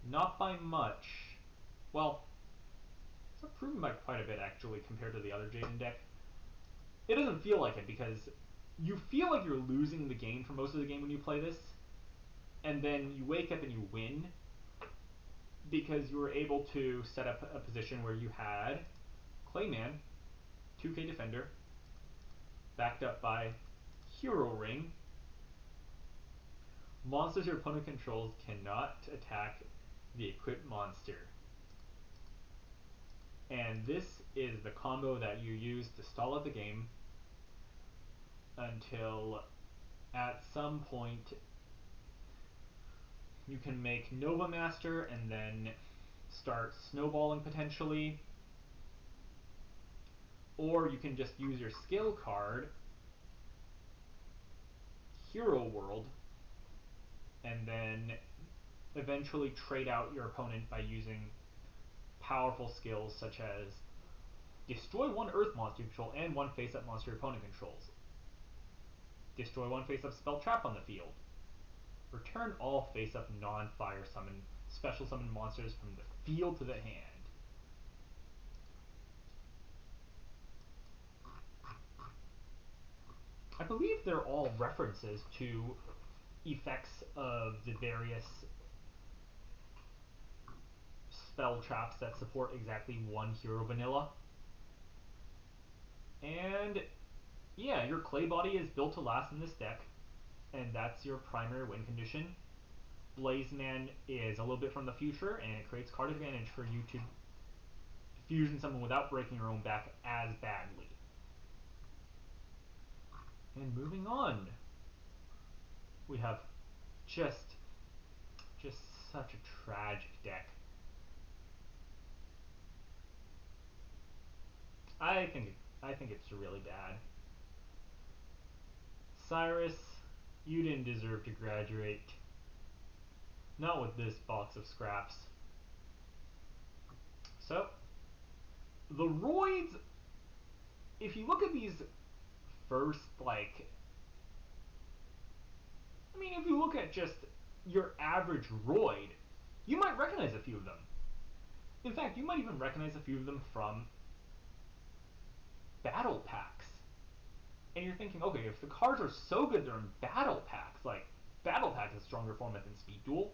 not by much. Well, it's improved by quite a bit actually compared to the other Jaden deck. It doesn't feel like it because you feel like you're losing the game for most of the game when you play this, and then you wake up and you win because you were able to set up a position where you had Clayman, 2k Defender, backed up by Hero Ring. Monsters your opponent controls cannot attack the equipped monster. And this is the combo that you use to stall out the game until at some point you can make Nova Master and then start snowballing potentially. Or you can just use your skill card, Hero World, and then eventually trade out your opponent by using powerful skills such as destroy 1 Earth monster you control and 1 face-up monster your opponent controls. Destroy 1 face-up spell trap on the field. Return all face-up non-fire special summon monsters from the field to the hand. I believe they're all references to effects of the various spell traps that support exactly 1 hero vanilla. And Yeah, your clay body is built to last in this deck, and that's your primary win condition. Blazeman is a little bit from the future, and it creates card advantage for you to fusion someone without breaking your own back as badly. And moving on, we have just such a tragic deck. I think it's really bad. Cyrus, you didn't deserve to graduate. Not with this box of scraps. So, the roids, if you look at these first, like, I mean, if you look at just your average roid, you might recognize a few of them. In fact, you might even recognize a few of them from battle packs. And you're thinking, okay, if the cards are so good they're in battle packs, like, battle pack is a stronger format than Speed Duel,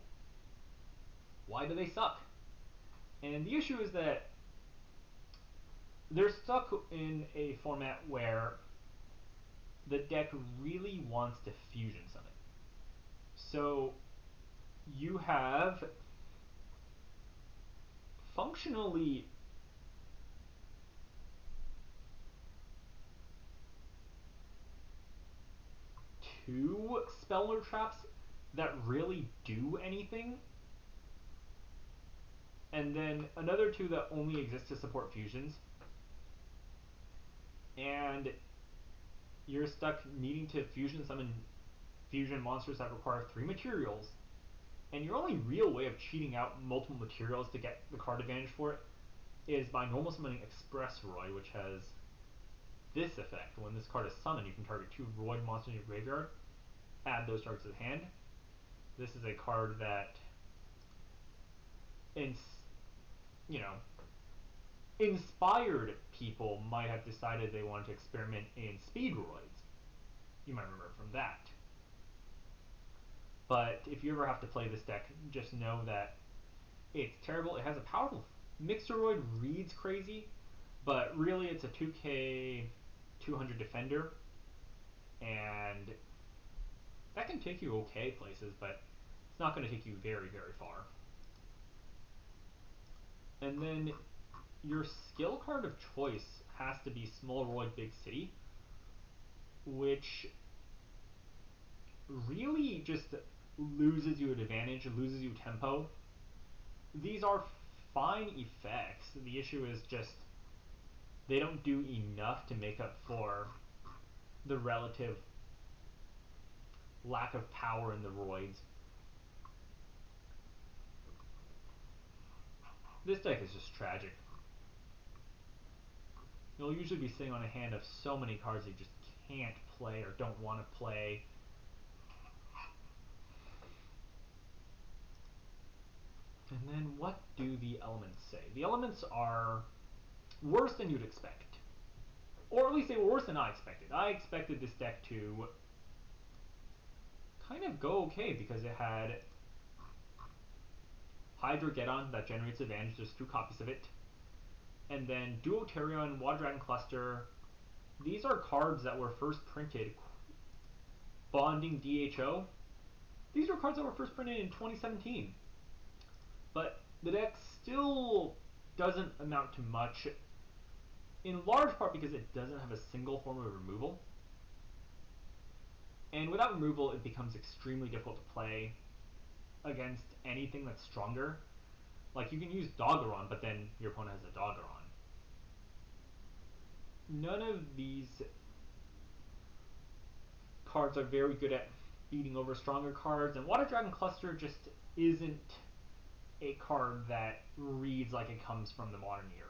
why do they suck? And the issue is that they're stuck in a format where the deck really wants to fusion summon. So you have functionally two speller traps that really do anything, and then another two that only exist to support fusions. And you're stuck needing to fusion summon fusion monsters that require 3 materials, and your only real way of cheating out multiple materials to get the card advantage for it is by normal summoning Express Roy, which has this effect. When this card is summoned, you can target 2 Roid monsters in your graveyard, add those targets to the hand. This is a card that, you know, inspired people might have decided they wanted to experiment in speed roids. You might remember from that. But if you ever have to play this deck, just know that it's terrible. It has a powerful Mixeroid, reads crazy, but really it's a 2k 200 defender, and that can take you okay places, but it's not going to take you very, very far. And then your skill card of choice has to be Small Roid Big City, which really just loses you an advantage, loses you tempo. These are fine effects. The issue is just they don't do enough to make up for the relative lack of power in the roids. This deck is just tragic. You'll usually be sitting on a hand of so many cards that you just can't play or don't want to play. And then what do the elements say? The elements are worse than you'd expect. Or at least they were worse than I expected. I expected this deck to kind of go okay because it had Hydrogeddon that generates advantage, there's 2 copies of it. And then Duoterion, Water Dragon Cluster. These are cards that were first printed. Bonding DHO. These are cards that were first printed in 2017. But the deck still doesn't amount to much, in large part because it doesn't have a single form of removal. And without removal, it becomes extremely difficult to play against anything that's stronger. Like, you can use Doggeron, but then your opponent has a Doggeron. None of these cards are very good at beating over stronger cards, and Water Dragon Cluster just isn't a card that reads like it comes from the modern era.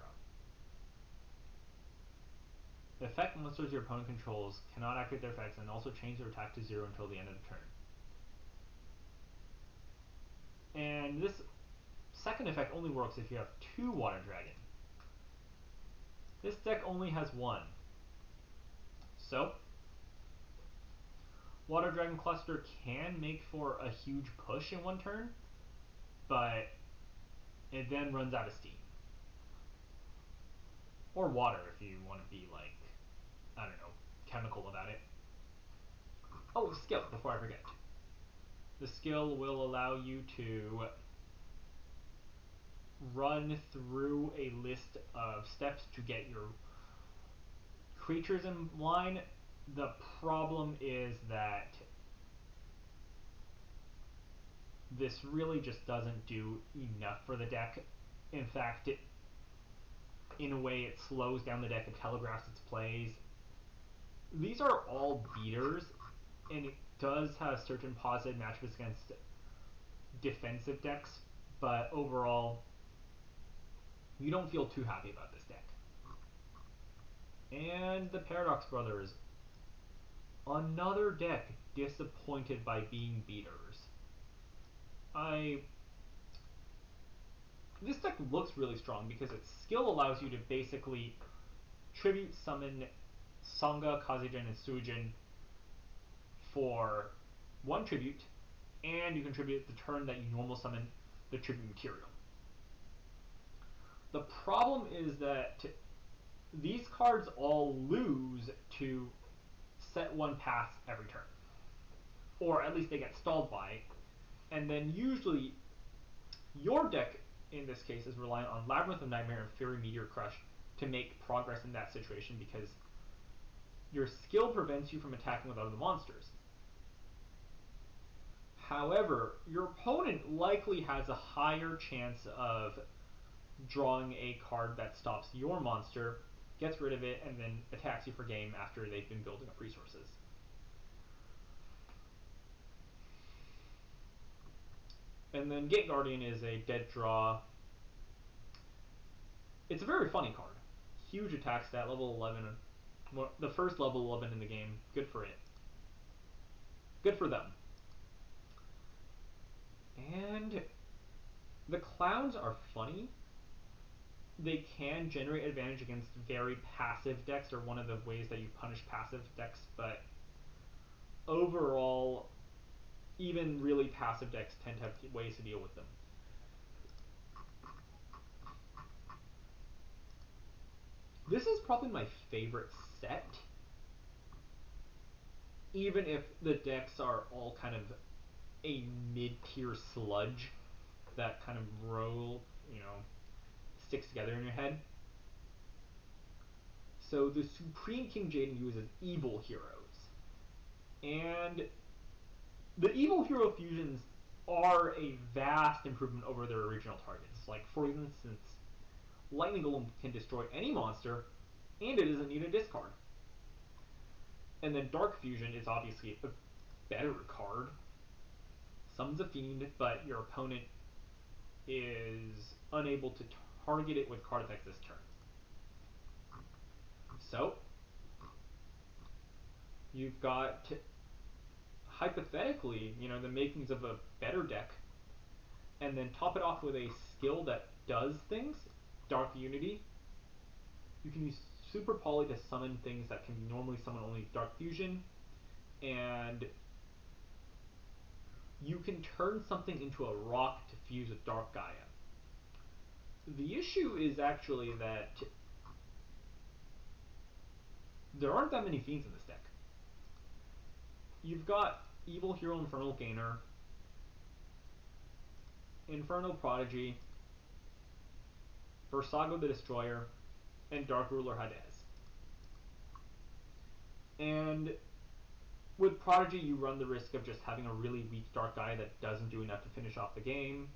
Effect monsters your opponent controls cannot activate their effects and also change their attack to 0 until the end of the turn. And this second effect only works if you have 2 Water Dragon. This deck only has 1. So, Water Dragon Cluster can make for a huge push in 1 turn, but it then runs out of steam. Or water if you want to be like, I don't know, chemical about it. Oh, skill, before I forget. The skill will allow you to run through a list of steps to get your creatures in line. The problem is that this really just doesn't do enough for the deck. In fact, in a way, it slows down the deck, it telegraphs its plays. These are all beaters, and it does have certain positive matchups against defensive decks, but overall, you don't feel too happy about this deck. And the Paradox Brothers. Another deck disappointed by being beaters. This deck looks really strong because its skill allows you to basically tribute summon Sangha, Kazejin, and Suijin for one tribute, and you can tribute the turn that you normal summon the tribute material. The problem is that these cards all lose to set one pass every turn. Or at least they get stalled by. And then usually your deck, in this case, is reliant on Labyrinth of Nightmare and Fury Meteor Crush to make progress in that situation because your skill prevents you from attacking with other monsters. However, your opponent likely has a higher chance of drawing a card that stops your monster, gets rid of it, and then attacks you for game after they've been building up resources. And then Gate Guardian is a dead draw. It's a very funny card. Huge attack stat, level 11. The first level 11 in the game. Good for it. Good for them. And the clowns are funny. They can generate advantage against very passive decks, or one of the ways that you punish passive decks, but overall, even really passive decks tend to have ways to deal with them. This is probably my favorite set, even if the decks are all kind of a mid-tier sludge that kind of sticks together in your head. So the Supreme King Jaden uses evil heroes. And the evil hero fusions are a vast improvement over their original targets. Like, for instance, Lightning Golem can destroy any monster, and it doesn't need a discard. And then Dark Fusion is obviously a better card. Summons a fiend, but your opponent is unable to target it with card effects this turn. So, you've got, hypothetically, the makings of a better deck, and then top it off with a skill that does things, Dark Unity. You can use Super Poly to summon things that can normally summon only Dark Fusion, and you can turn something into a rock to fuse with Dark Gaia. The issue is actually that there aren't that many fiends in this deck. You've got Evil Hero Infernal Gainer, Infernal Prodigy, Versago the Destroyer, and Dark Ruler Hades. And with Prodigy, you run the risk of just having a really weak Dark Gaia that doesn't do enough to finish off the game.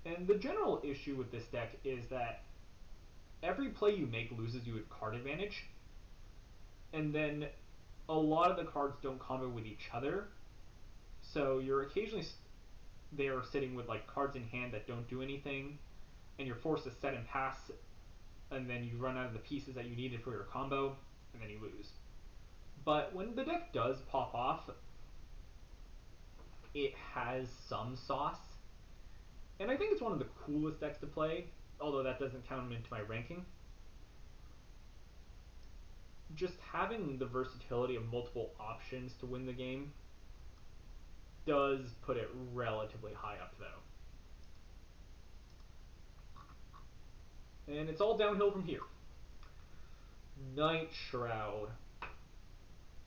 And the general issue with this deck is that every play you make loses you a card advantage, and then a lot of the cards don't combo with each other, so you're occasionally there sitting with cards in hand that don't do anything, and you're forced to set and pass, and then you run out of the pieces that you needed for your combo, and then you lose. But when the deck does pop off, it has some sauce, and I think it's one of the coolest decks to play, although that doesn't count into my ranking. Just having the versatility of multiple options to win the game does put it relatively high up, though. And it's all downhill from here. Night Shroud.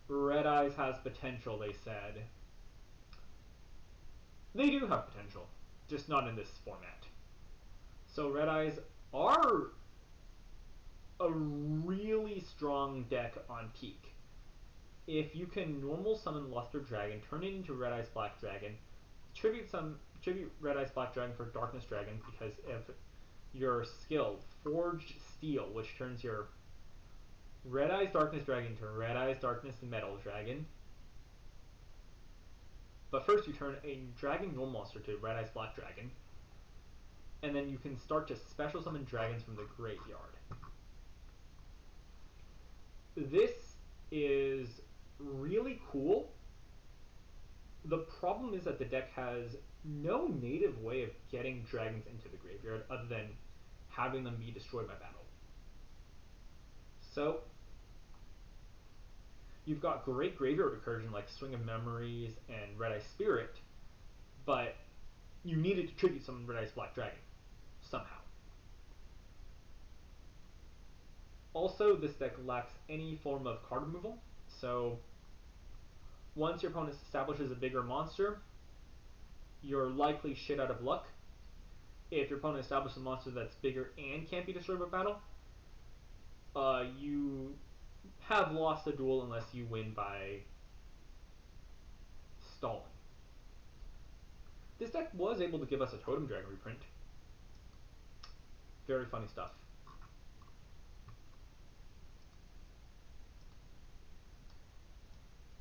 Red Eyes has potential, they said. They do have potential, just not in this format. So Red Eyes are a really strong deck on peak. If you can normal summon Luster Dragon, turn it into Red Eyes Black Dragon, tribute Red Eyes Black Dragon for Darkness Dragon because of your skill, Forged Steel, which turns your Red Eyes Darkness Dragon to Red Eyes Darkness Metal Dragon. But first you turn a Dragon Normal Monster to Red Eyes Black Dragon, and then you can start to special summon dragons from the graveyard. This is really cool. The problem is that the deck has no native way of getting dragons into the graveyard other than having them be destroyed by battle. So you've got great graveyard recursion like Swing of Memories and Red Eye Spirit, but you needed to tribute summon Red Eyes Black Dragon somehow. Also, this deck lacks any form of card removal, so once your opponent establishes a bigger monster, you're likely shit out of luck. If your opponent establishes a monster that's bigger and can't be destroyed by battle, you have lost the duel unless you win by stalling. This deck was able to give us a Totem Dragon reprint. Very funny stuff.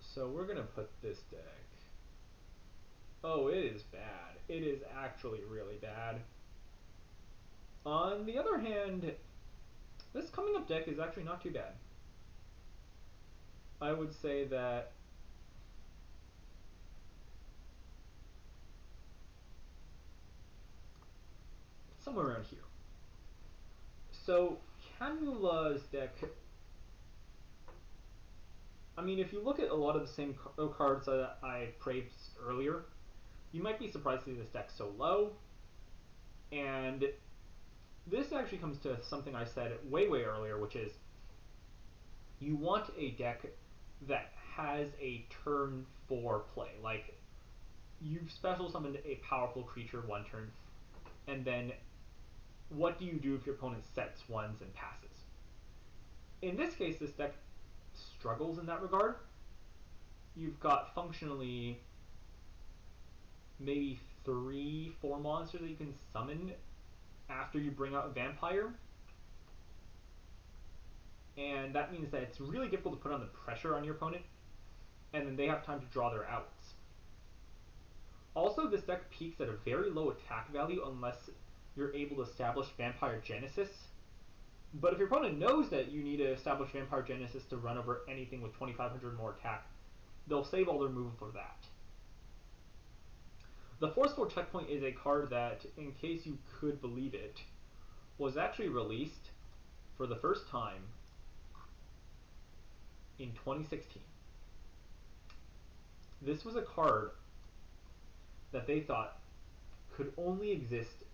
So we're gonna put this deck. Oh, it is bad. It is actually really bad. On the other hand, this coming up deck is actually not too bad. I would say that somewhere around here. So Camula's deck, I mean, if you look at a lot of the same cards that I praised earlier, you might be surprised to see this deck so low. And this actually comes to something I said way earlier, which is you want a deck that has a turn 4 play. Like, you've special summoned a powerful creature one turn, and then what do you do if your opponent sets ones and passes? In this case, this deck struggles in that regard. You've got functionally maybe 3-4 monsters that you can summon after you bring out a vampire. And that means that it's really difficult to put on the pressure on your opponent, and then they have time to draw their outs. Also, this deck peaks at a very low attack value unless you're able to establish Vampire Genesis. But if your opponent knows that you need to establish Vampire Genesis to run over anything with 2500 more attack, they'll save all their move for that. The Forceful Checkpoint is a card that, in case you could believe it, was actually released for the first time in 2016. This was a card that they thought could only exist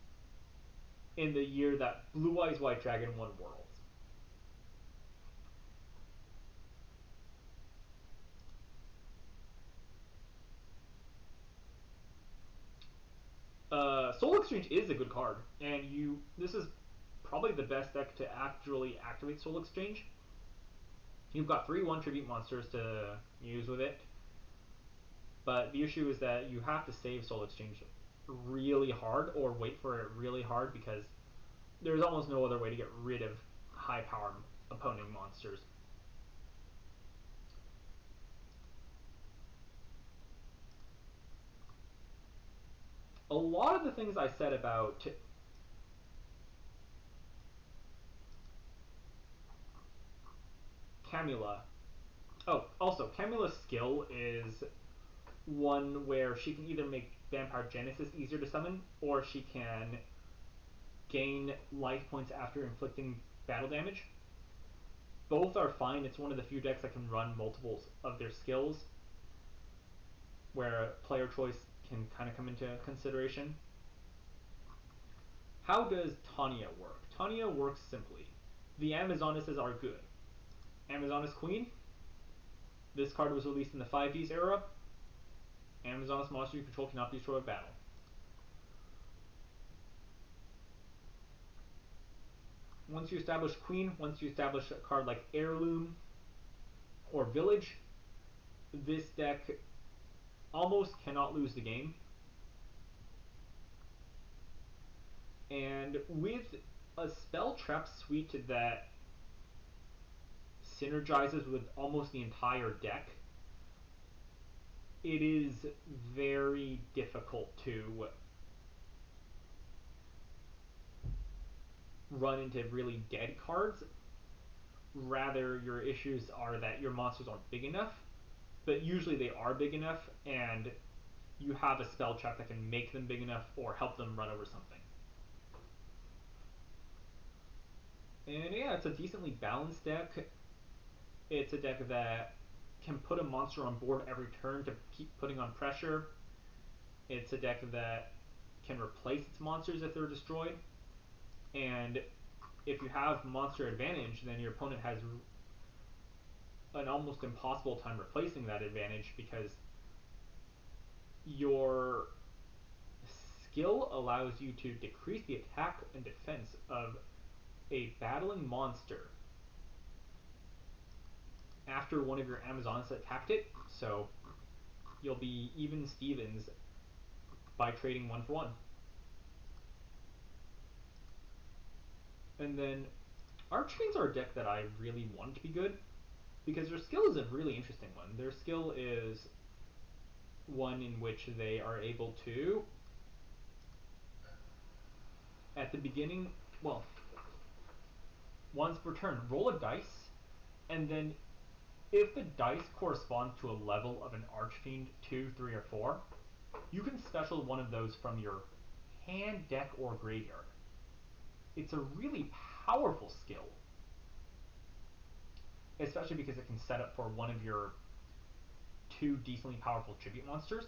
in the year that Blue Eyes White Dragon won Worlds. Soul Exchange is a good card, and this is probably the best deck to actually activate Soul Exchange. You've got 3/1 tribute monsters to use with it, but the issue is that you have to save Soul Exchange really hard or wait for it really hard because there's almost no other way to get rid of high power opposing monsters. A lot of the things I said about Camula. Oh, also, Camula's skill is one where she can either make Vampire Genesis easier to summon, or she can gain life points after inflicting battle damage. Both are fine. It's one of the few decks that can run multiples of their skills, where player choice can kind of come into consideration. How does Tanya work? Tanya works simply. The Amazonesses are good. Amazoness Queen, This card was released in the 5Ds era. Amazon's monster you control cannot be destroyed by battle. Once you establish Queen, once you establish a card like Heirloom or Village, this deck almost cannot lose the game. And with a spell trap suite that synergizes with almost the entire deck, it is very difficult to run into really dead cards. Rather, your issues are that your monsters aren't big enough, but usually they are big enough, and you have a spell trap that can make them big enough or help them run over something. And yeah, it's a decently balanced deck. It's a deck that can put a monster on board every turn to keep putting on pressure. It's a deck that can replace its monsters if they're destroyed. And if you have monster advantage, then your opponent has an almost impossible time replacing that advantage because your skill allows you to decrease the attack and defense of a battling monster after one of your Amazons attacked it, so you'll be even Stevens by trading 1-for-1. And then Archfiends are a deck that I really want to be good because their skill is a really interesting one. Their skill is one in which they are able to, at the beginning, well, once per turn, roll a dice, and then if the dice correspond to a level of an Archfiend 2, 3, or 4, you can special one of those from your hand, deck, or graveyard. It's a really powerful skill, especially because it can set up for one of your two decently powerful tribute monsters,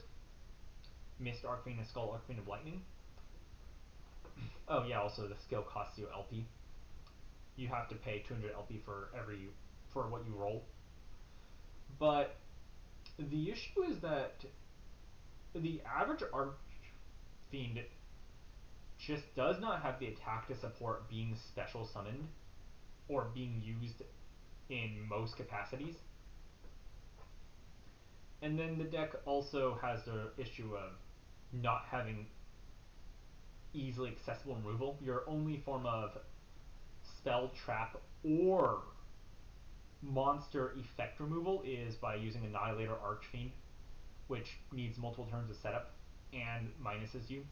Mist Archfiend and Skull Archfiend of Lightning. Oh yeah, also the skill costs you LP. You have to pay 200 LP for what you roll. But the issue is that the average Archfiend just does not have the attack to support being special summoned or being used in most capacities. And then the deck also has the issue of not having easily accessible removal. Your only form of spell trap or monster effect removal is by using Annihilator Archfiend, which needs multiple turns of setup and minuses you.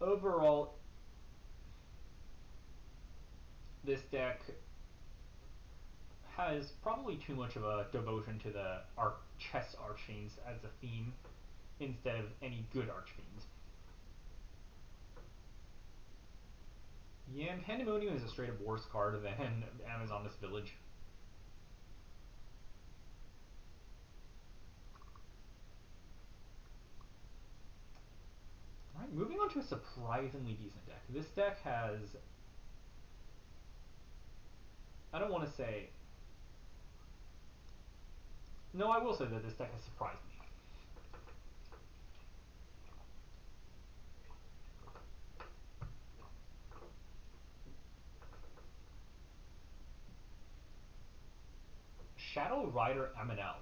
Overall, this deck has probably too much of a devotion to the chess Archfiends as a theme instead of any good Archfiends. Yeah, and Pandemonium is a straight up worse card than Amazoness Village. Alright, moving on to a surprisingly decent deck. This deck has, I don't want to say, no, I will say that this deck has surprised me. Shadow Rider Aminel,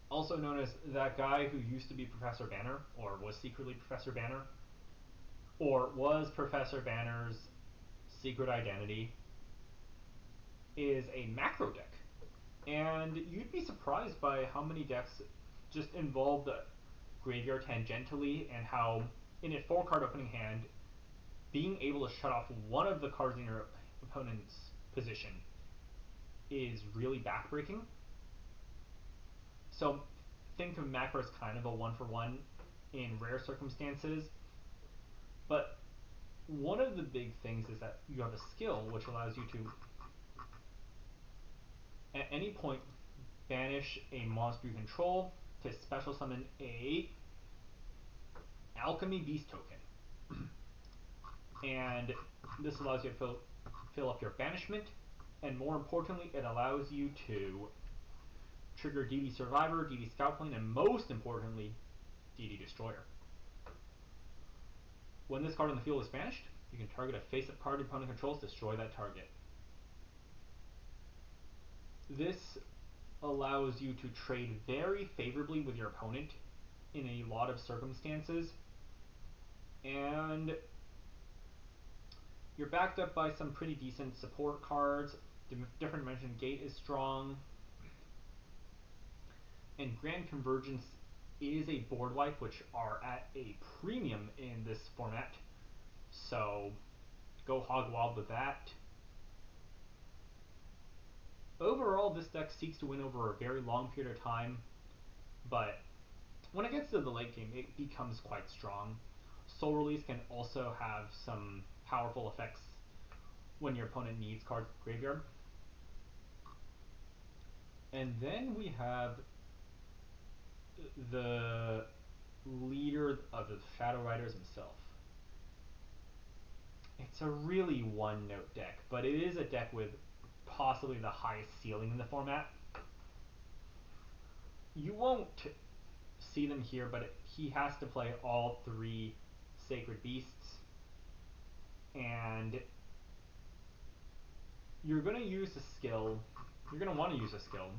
also known as that guy who used to be Professor Banner, or was secretly Professor Banner, or was Professor Banner's secret identity, is a macro deck. And you'd be surprised by how many decks just involve the graveyard tangentially, and how in a 4-card opening hand, being able to shut off one of the cards in your opponent's position is really backbreaking. So think of macro as kind of a 1-for-1 in rare circumstances, but one of the big things is that you have a skill which allows you to, at any point, banish a monster you control to special summon a Alchemy Beast token. And this allows you to fill up your banishment, and more importantly, it allows you to trigger DD Survivor, DD Scout Plane, and most importantly, DD Destroyer. When this card on the field is banished, you can target a face-up card your opponent controls, destroy that target. This allows you to trade very favorably with your opponent in a lot of circumstances, and you're backed up by some pretty decent support cards. Different Dimension Gate is strong, and Grand Convergence is a board wipe, which are at a premium in this format, so go hog wild with that. Overall, this deck seeks to win over a very long period of time, but when it gets to the late game, it becomes quite strong. Soul Release can also have some powerful effects when your opponent needs cards in the graveyard. And then we have the leader of the Shadow Riders himself. It's a really one-note deck, but it is a deck with possibly the highest ceiling in the format. You won't see them here, but he has to play all 3 Sacred Beasts, and you're going to use a skill. You're going to want to use a skill,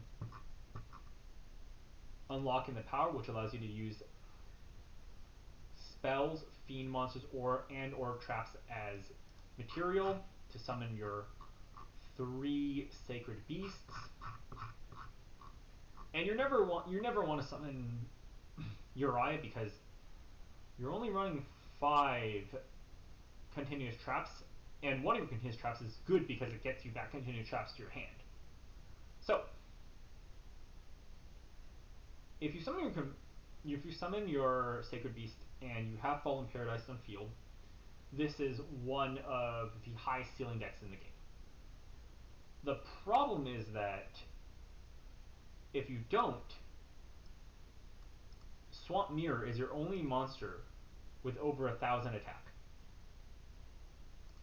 Unlocking the Power, which allows you to use spells, fiend monsters, or traps as material to summon your 3 Sacred Beasts. And you never want to summon Uriah because you're only running 5 continuous traps, and one of your continuous traps is good because it gets you back continuous traps to your hand. So, if you summon your Sacred Beast and you have Fallen Paradise on field, this is one of the highest ceiling decks in the game. The problem is that if you don't, Swamp Mirror is your only monster with over 1,000 attack.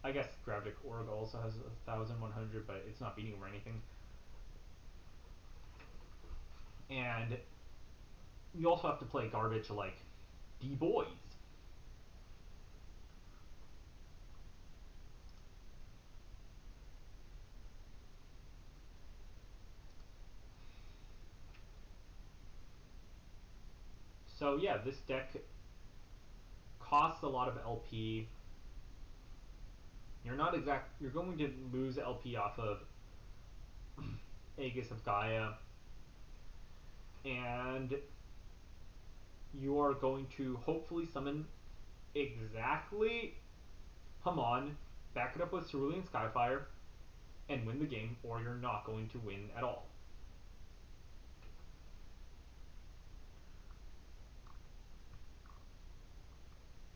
I guess Gravdic Org also has 1,100, but it's not beating over anything. And you also have to play garbage like D-Boys. So yeah, this deck costs a lot of LP. You're going to lose LP off of Aegis of Gaia, and you are going to hopefully summon exactly Hamon, back it up with Cerulean Skyfire, and win the game, or you're not going to win at all.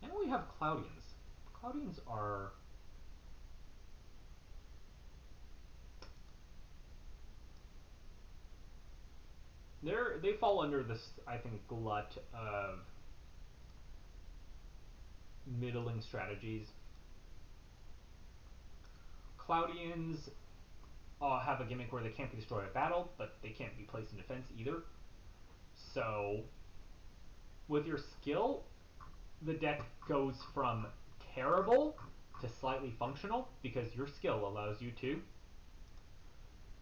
And we have Cloudians. Cloudians are... they fall under this, I think, glut of middling strategies. Cloudians have a gimmick where they can't be destroyed at battle, but they can't be placed in defense either. So, with your skill, the deck goes from terrible to slightly functional because your skill allows you to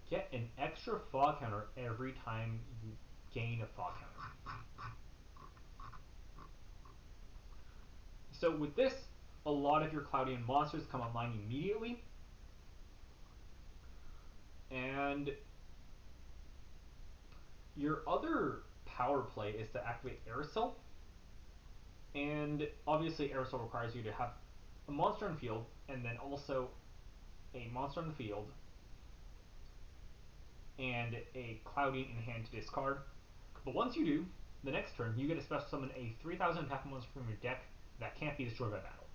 get an extra fog counter every time you gain a fog counter. So with this, a lot of your Cloudian monsters come online immediately, and your other power play is to activate Aerosol, and obviously Aerosol requires you to have a monster on the field, and then also a monster on the field, and a Cloudian in hand to discard. But once you do, the next turn, you get to special summon a 3,000 attack monster from your deck that can't be destroyed by battle.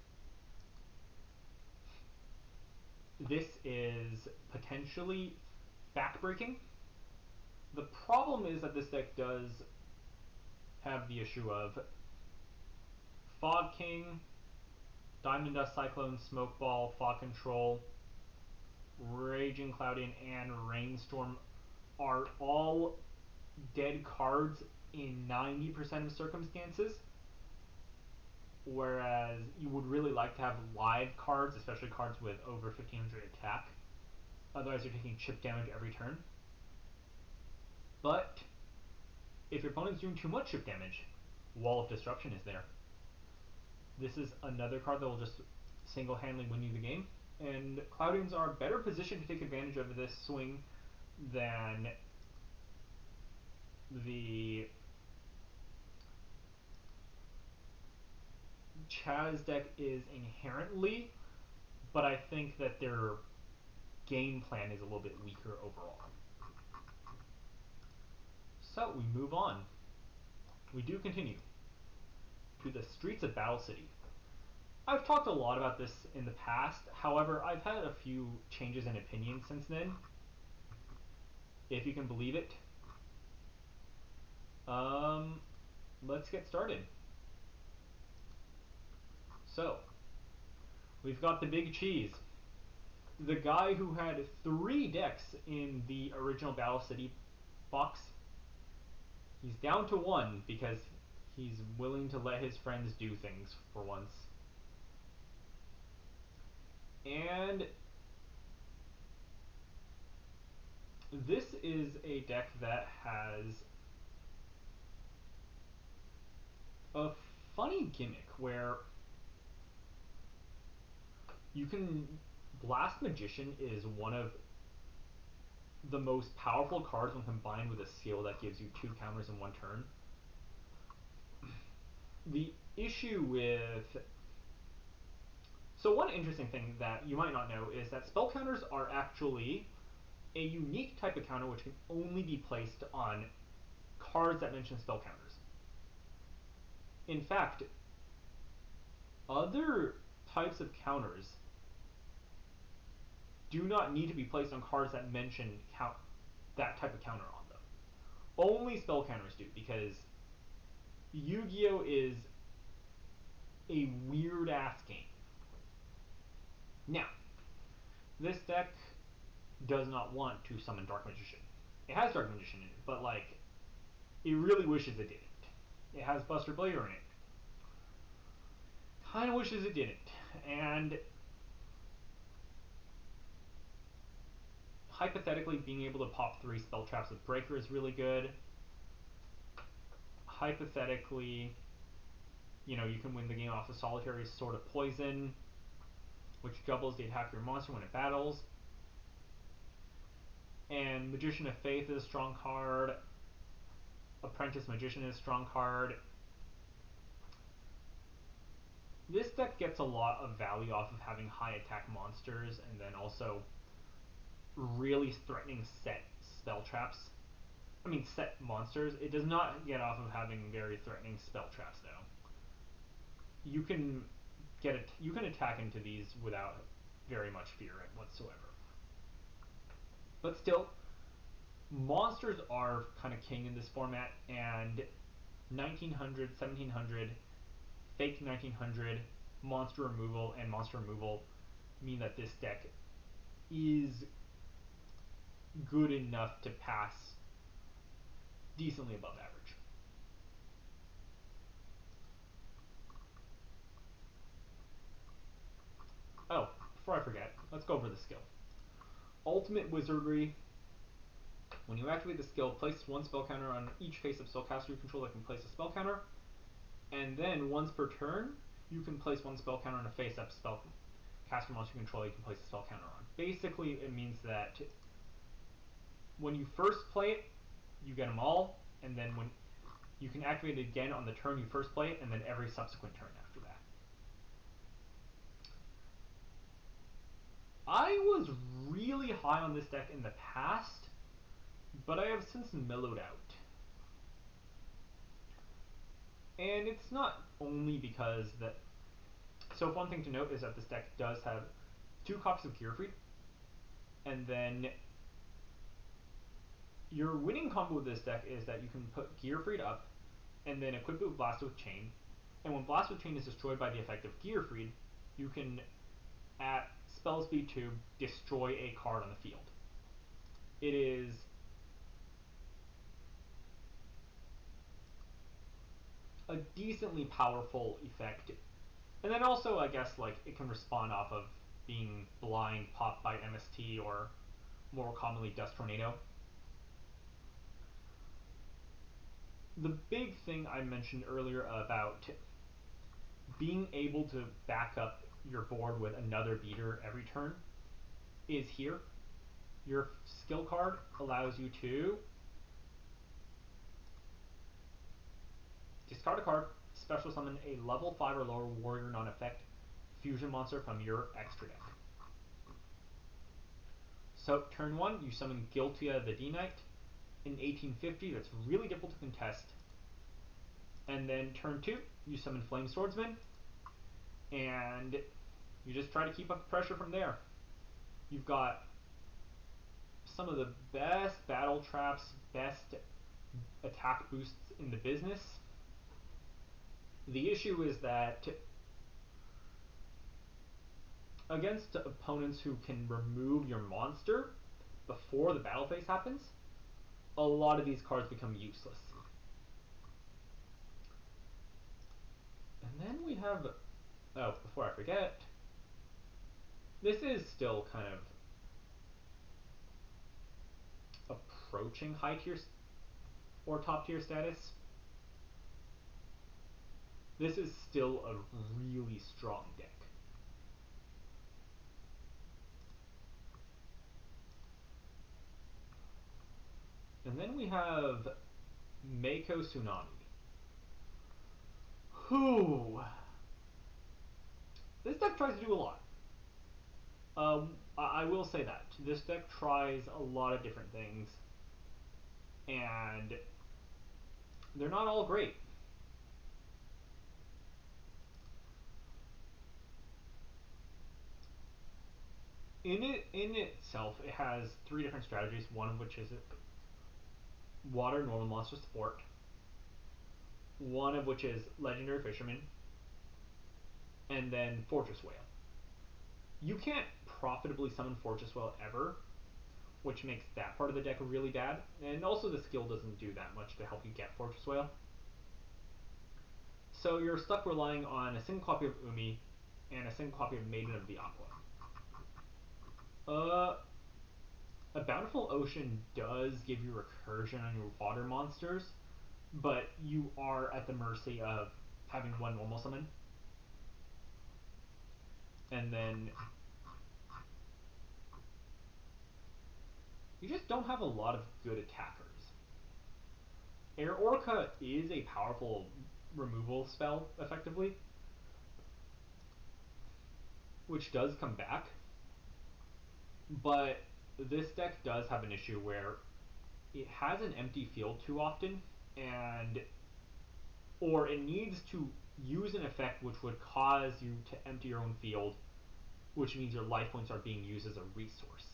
This is potentially backbreaking. The problem is that this deck does have the issue of Fog King, Diamond Dust Cyclone, Smoke Ball, Fog Control, Raging Cloudian, and Rainstorm are all dead cards in 90% of circumstances. Whereas you would really like to have live cards, especially cards with over 1500 attack. Otherwise, you're taking chip damage every turn. But if your opponent's doing too much chip damage, Wall of Disruption is there. This is another card that will just single-handedly win you the game. And Cloudians are better positioned to take advantage of this swing than the Chaz deck is inherently, but I think that their game plan is a little bit weaker overall. So we move on. We do continue to the Streets of Battle City. I've talked a lot about this in the past, however, I've had a few changes in opinion since then, if you can believe it. Let's get started. So, we've got the Big Cheese, the guy who had 3 decks in the original Battle City box. He's down to 1 because he's willing to let his friends do things for once. And this is a deck that has a funny gimmick where you can Blast Magician is one of the most powerful cards when combined with a skill that gives you 2 counters in 1 turn. The issue with... So one interesting thing that you might not know is that spell counters are actually a unique type of counter which can only be placed on cards that mention spell counters. In fact, other types of counters do not need to be placed on cards that mention that type of counter on them. Only spell counters do, because Yu-Gi-Oh! Is a weird-ass game. Now, this deck does not want to summon Dark Magician. It has Dark Magician in it, but, like, it really wishes it didn't. It has Buster Blader in it. Kinda wishes it didn't. And hypothetically, being able to pop 3 spell traps with Breaker is really good. Hypothetically, you know, you can win the game off the Solitary Sword of Poison, which doubles the attack of your monster when it battles. And Magician of Faith is a strong card. Apprentice Magician is a strong card. This deck gets a lot of value off of having high attack monsters and then also really threatening set spell traps. I mean set monsters. It does not get off of having very threatening spell traps though. You can attack into these without very much fear whatsoever. But still, monsters are kind of king in this format, and 1900, 1700, fake 1900, monster removal mean that this deck is good enough to pass decently above average. Oh, before I forget, let's go over the skill. Ultimate Wizardry. When you activate the skill, place 1 spell counter on each face of spellcaster you control that can place a spell counter. And then once per turn, you can place 1 spell counter on a face-up spellcaster monster you control you can place a spell counter on. Basically, it means that when you first play it, you get them all, and then when you can activate it again on the turn you first play it, and then every subsequent turn after that. I was really high on this deck in the past, but I have since mellowed out. And it's not only because that... So one thing to note is that this deck does have 2 copies of Gearfried, and then your winning combo with this deck is that you can put Gearfried up, and then equip it with Blast with Chain, and when Blast with Chain is destroyed by the effect of Gearfried, you can, at spell speed 2, destroy a card on the field. It is a decently powerful effect. And then also, I guess, like, it can respond off of being blind, popped by MST, or more commonly Dust Tornado. The big thing I mentioned earlier about being able to back up your board with another beater every turn is here. Your skill card allows you to discard a card, special summon a level 5 or lower warrior non-effect fusion monster from your extra deck. So turn 1, you summon Giltia the D-Knight in 1850 that's really difficult to contest. And then turn 2, you summon Flame Swordsman, and you just try to keep up the pressure from there. You've got some of the best battle traps, best attack boosts in the business. The issue is that against opponents who can remove your monster before the battle phase happens, a lot of these cards become useless. And then we have, oh, before I forget, this is still kind of approaching high tier or top tier status. This is still a really strong deck. And then we have Mako Tsunami. Whew. This deck tries to do a lot. I will say that. This deck tries a lot of different things, and they're not all great. In itself, it has 3 different strategies, one of which is Water Normal Monster Support, one of which is Legendary Fisherman, and then Fortress Whale. You can't profitably summon Fortress Whale ever, which makes that part of the deck really bad, and also the skill doesn't do that much to help you get Fortress Whale. So you're stuck relying on a single copy of Umi and a single copy of Maiden of the Aqua. A Bountiful Ocean does give you recursion on your water monsters, but you are at the mercy of having one normal summon. And then you just don't have a lot of good attackers. Air Orca is a powerful removal spell, effectively, which does come back, but this deck does have an issue where it has an empty field too often, or it needs to use an effect which would cause you to empty your own field, which means your life points are being used as a resource.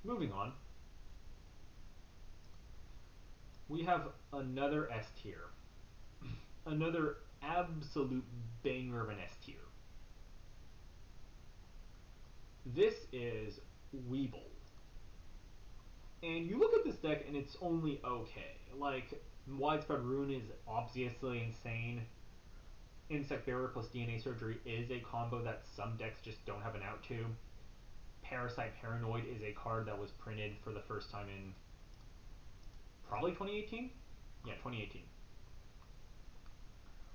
Moving on, we have another S tier. Another absolute banger of an S tier. This is Weeble. And you look at this deck and it's only okay. Like, Widespread Ruin is obviously insane. Insect Barrier plus DNA Surgery is a combo that some decks just don't have an out to. Parasite Paranoid is a card that was printed for the first time in probably 2018? Yeah, 2018.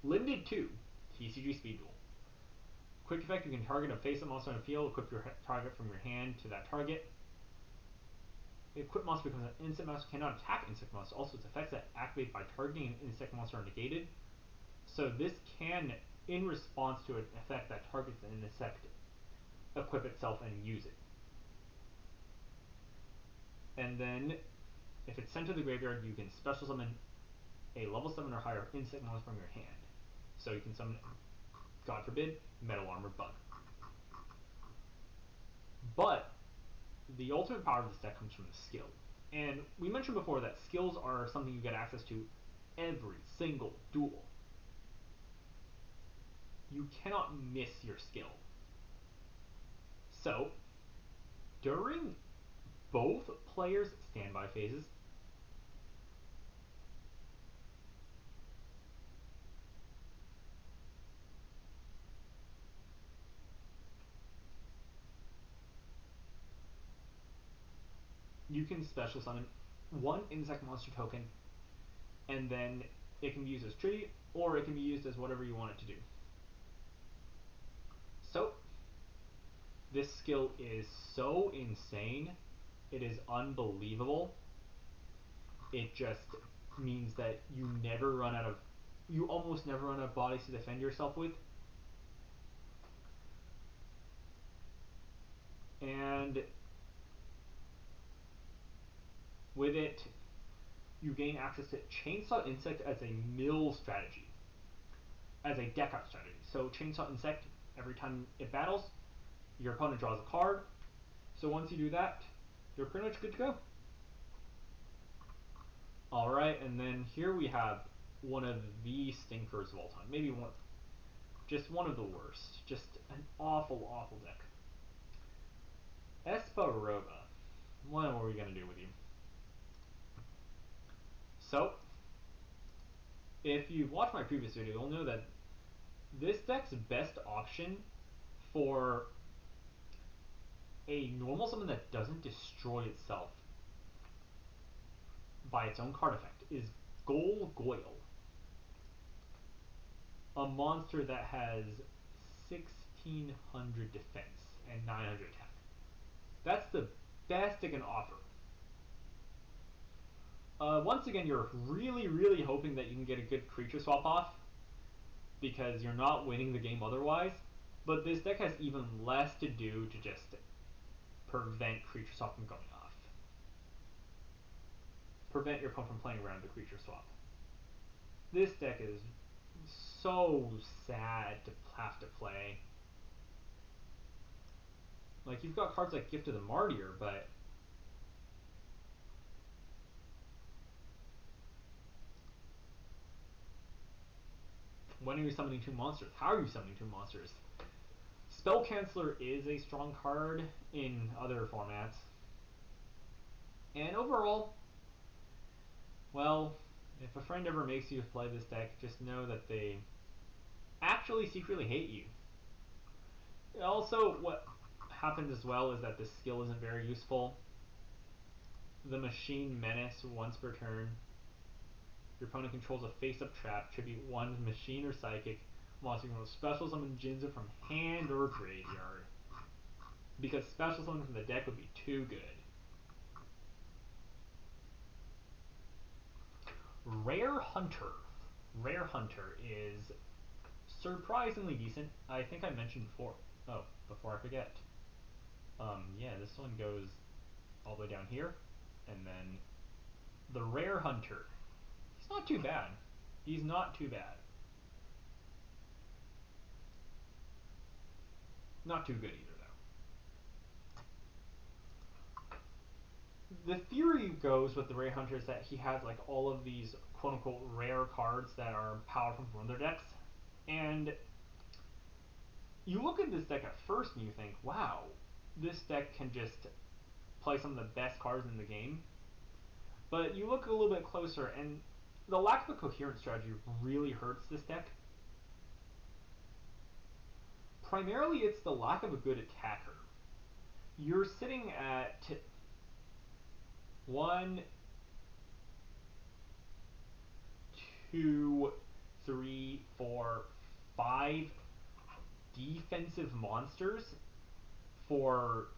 Limited 2, TCG Speed Duel. Quick effect, you can target a face-up monster on the field, equip your target from your hand to that target. Equip monster becomes an insect monster, cannot attack insect monster. Also, its effects that activate by targeting an insect monster are negated. So this can, in response to an effect that targets an insect, equip itself and use it. And then, if it's sent to the graveyard, you can special summon a level 7 or higher insect monster from your hand. So you can summon, God forbid, Metal Armor Bug. But the ultimate power of this deck comes from the skill. And we mentioned before that skills are something you get access to every single duel. You cannot miss your skill. So, during both players' standby phases, you can special summon one insect monster token, and then it can be used as tribute, or it can be used as whatever you want it to do. So, this skill is so insane, it is unbelievable. It just means that you almost never run out of bodies to defend yourself with. And with it, you gain access to Chainsaw Insect as a mill strategy, as a deck out strategy. So Chainsaw Insect, every time it battles, your opponent draws a card. So once you do that, you're pretty much good to go. Alright, and then here we have one of the stinkers of all time. Maybe just one of the worst. Just an awful, awful deck. Esparoba. What are we going to do with you? So, if you've watched my previous video, you'll know that this deck's best option for a normal summon that doesn't destroy itself by its own card effect is Golgoyle, a monster that has 1600 defense and 900 attack. That's the best it can offer. Once again, you're really, really hoping that you can get a good creature swap off, because you're not winning the game otherwise. But this deck has even less to do to just prevent creature swap from going off. Prevent your opponent from playing around the creature swap. This deck is so sad to have to play. Like, you've got cards like Gift of the Martyr, but when are you summoning two monsters? How are you summoning two monsters? Spell Canceller is a strong card in other formats. And overall, well, if a friend ever makes you play this deck, just know that they actually secretly hate you. Also, what happens as well is that this skill isn't very useful. The Machine Menace once per turn. Your opponent controls a face-up trap. Tribute one machine or psychic monster. You can special summon Jinza from hand or graveyard. Because special summon from the deck would be too good. Rare Hunter. Rare Hunter is surprisingly decent. I think I mentioned before. Oh, before I forget. Yeah, this one goes all the way down here. And then the Rare Hunter. He's not too bad. He's not too bad. Not too good either, though. The theory goes with the Rare Hunter is that he has like all of these quote-unquote rare cards that are powerful from other decks. And you look at this deck at first and you think, wow, this deck can just play some of the best cards in the game. But you look a little bit closer, and the lack of a coherent strategy really hurts this deck. Primarily, it's the lack of a good attacker. You're sitting at 1, 2, 3, 4, 5 defensive monsters for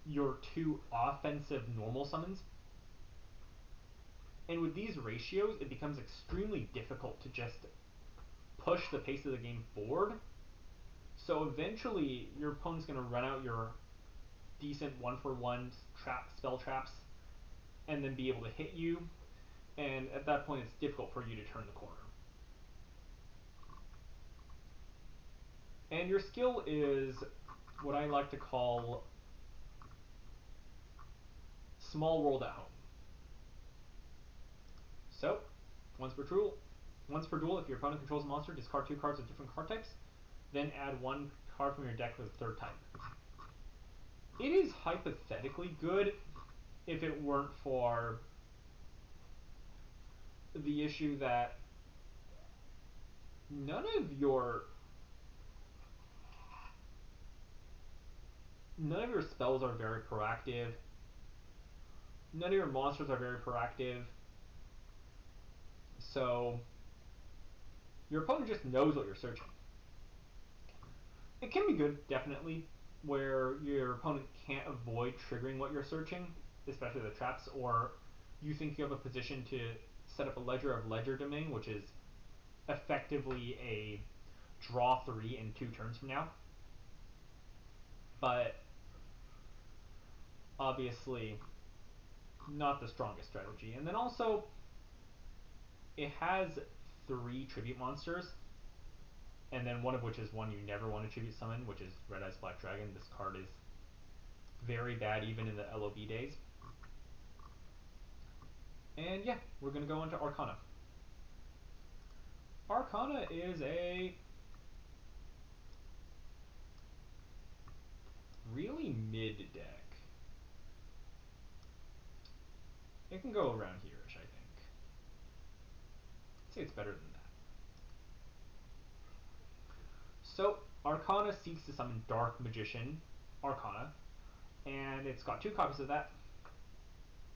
your 2 offensive normal summons. And with these ratios, it becomes extremely difficult to just push the pace of the game forward. So eventually, your opponent's going to run out your decent 1-for-1 spell traps and then be able to hit you. And at that point, it's difficult for you to turn the corner. And your skill is what I like to call small world at home. So, Once per duel, if your opponent controls a monster, discard 2 cards with different card types, then add 1 card from your deck with a third type. It is hypothetically good if it weren't for the issue that none of your spells are very proactive. None of your monsters are very proactive. So your opponent just knows what you're searching. It can be good, definitely, where your opponent can't avoid triggering what you're searching, especially the traps, or you think you have a position to set up a Ledger of Ledger Domain, which is effectively a draw 3 in 2 turns from now. But obviously not the strongest strategy. And then also, it has 3 tribute monsters, and then one of which is one you never want to tribute summon, which is Red Eyes Black Dragon. This card is very bad even in the LOB days. And yeah, we're going to go into Arcana. Arcana is a really mid deck. It can go around here-ish, I think. I'd say it's better than that. So, Arcana seeks to summon Dark Magician Arcana, and it's got 2 copies of that.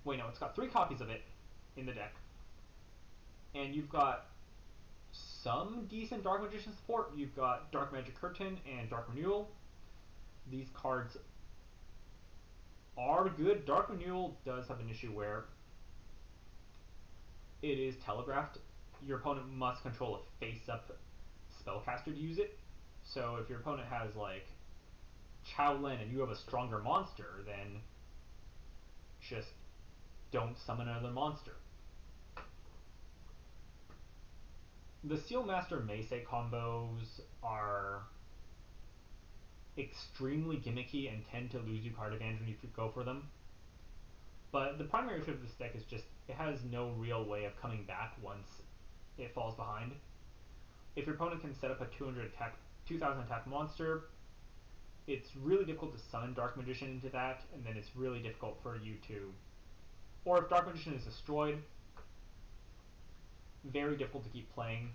Wait, no, it's got 3 copies of it in the deck. And you've got some decent Dark Magician support. You've got Dark Magic Curtain and Dark Renewal. These cards are good. Dark Renewal does have an issue where it is telegraphed. Your opponent must control a face-up spellcaster to use it. So if your opponent has like Chowlin and you have a stronger monster, then just don't summon another monster. The Seal Master Meisei combos are extremely gimmicky and tend to lose you card advantage when you go for them. But the primary issue of this deck is just it has no real way of coming back once it falls behind. If your opponent can set up a 2000 attack monster, it's really difficult to summon Dark Magician into that, and then it's really difficult for you to... Or if Dark Magician is destroyed, very difficult to keep playing.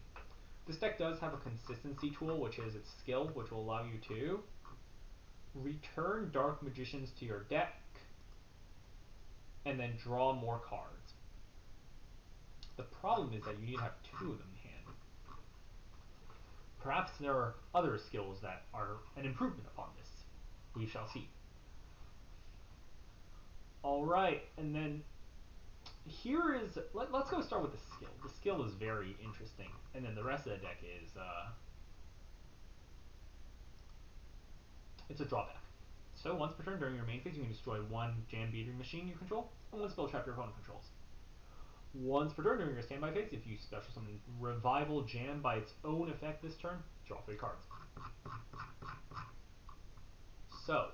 This deck does have a consistency tool, which is its skill, which will allow you to return Dark Magicians to your deck, and then draw more cards. The problem is that you need to have 2 of them in hand. Perhaps there are other skills that are an improvement upon this. We shall see. Alright, and then here is... Let's go start with the skill. The skill is very interesting, and then the rest of the deck is... it's a drawback. So once per turn during your main phase, you can destroy 1 jam beating machine you control, and 1 spell trap your opponent controls. Once per turn during your standby phase, if you special summon Revival Jam by its own effect this turn, draw 3 cards. So,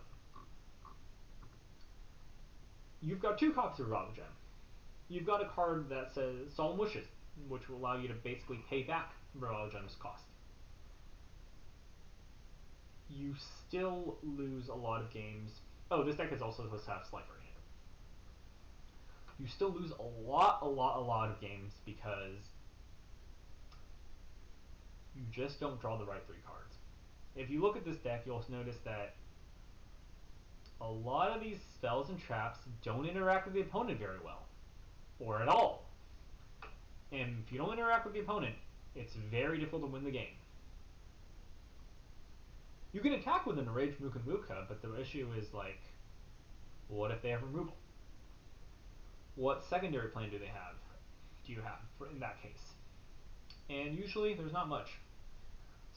you've got 2 copies of Revival Jam. You've got a card that says Solemn Wishes, which will allow you to basically pay back Revival Gem's cost. You still lose a lot of games. Oh, this deck is also supposed to have Slifer in it. You still lose a lot of games because you just don't draw the right 3 cards. If you look at this deck, you'll notice that a lot of these spells and traps don't interact with the opponent very well, or at all. And if you don't interact with the opponent, it's very difficult to win the game. You can attack with an Enraged Muka Muka, but the issue is like, what if they have removal? What secondary plan do you have in that case? And usually there's not much.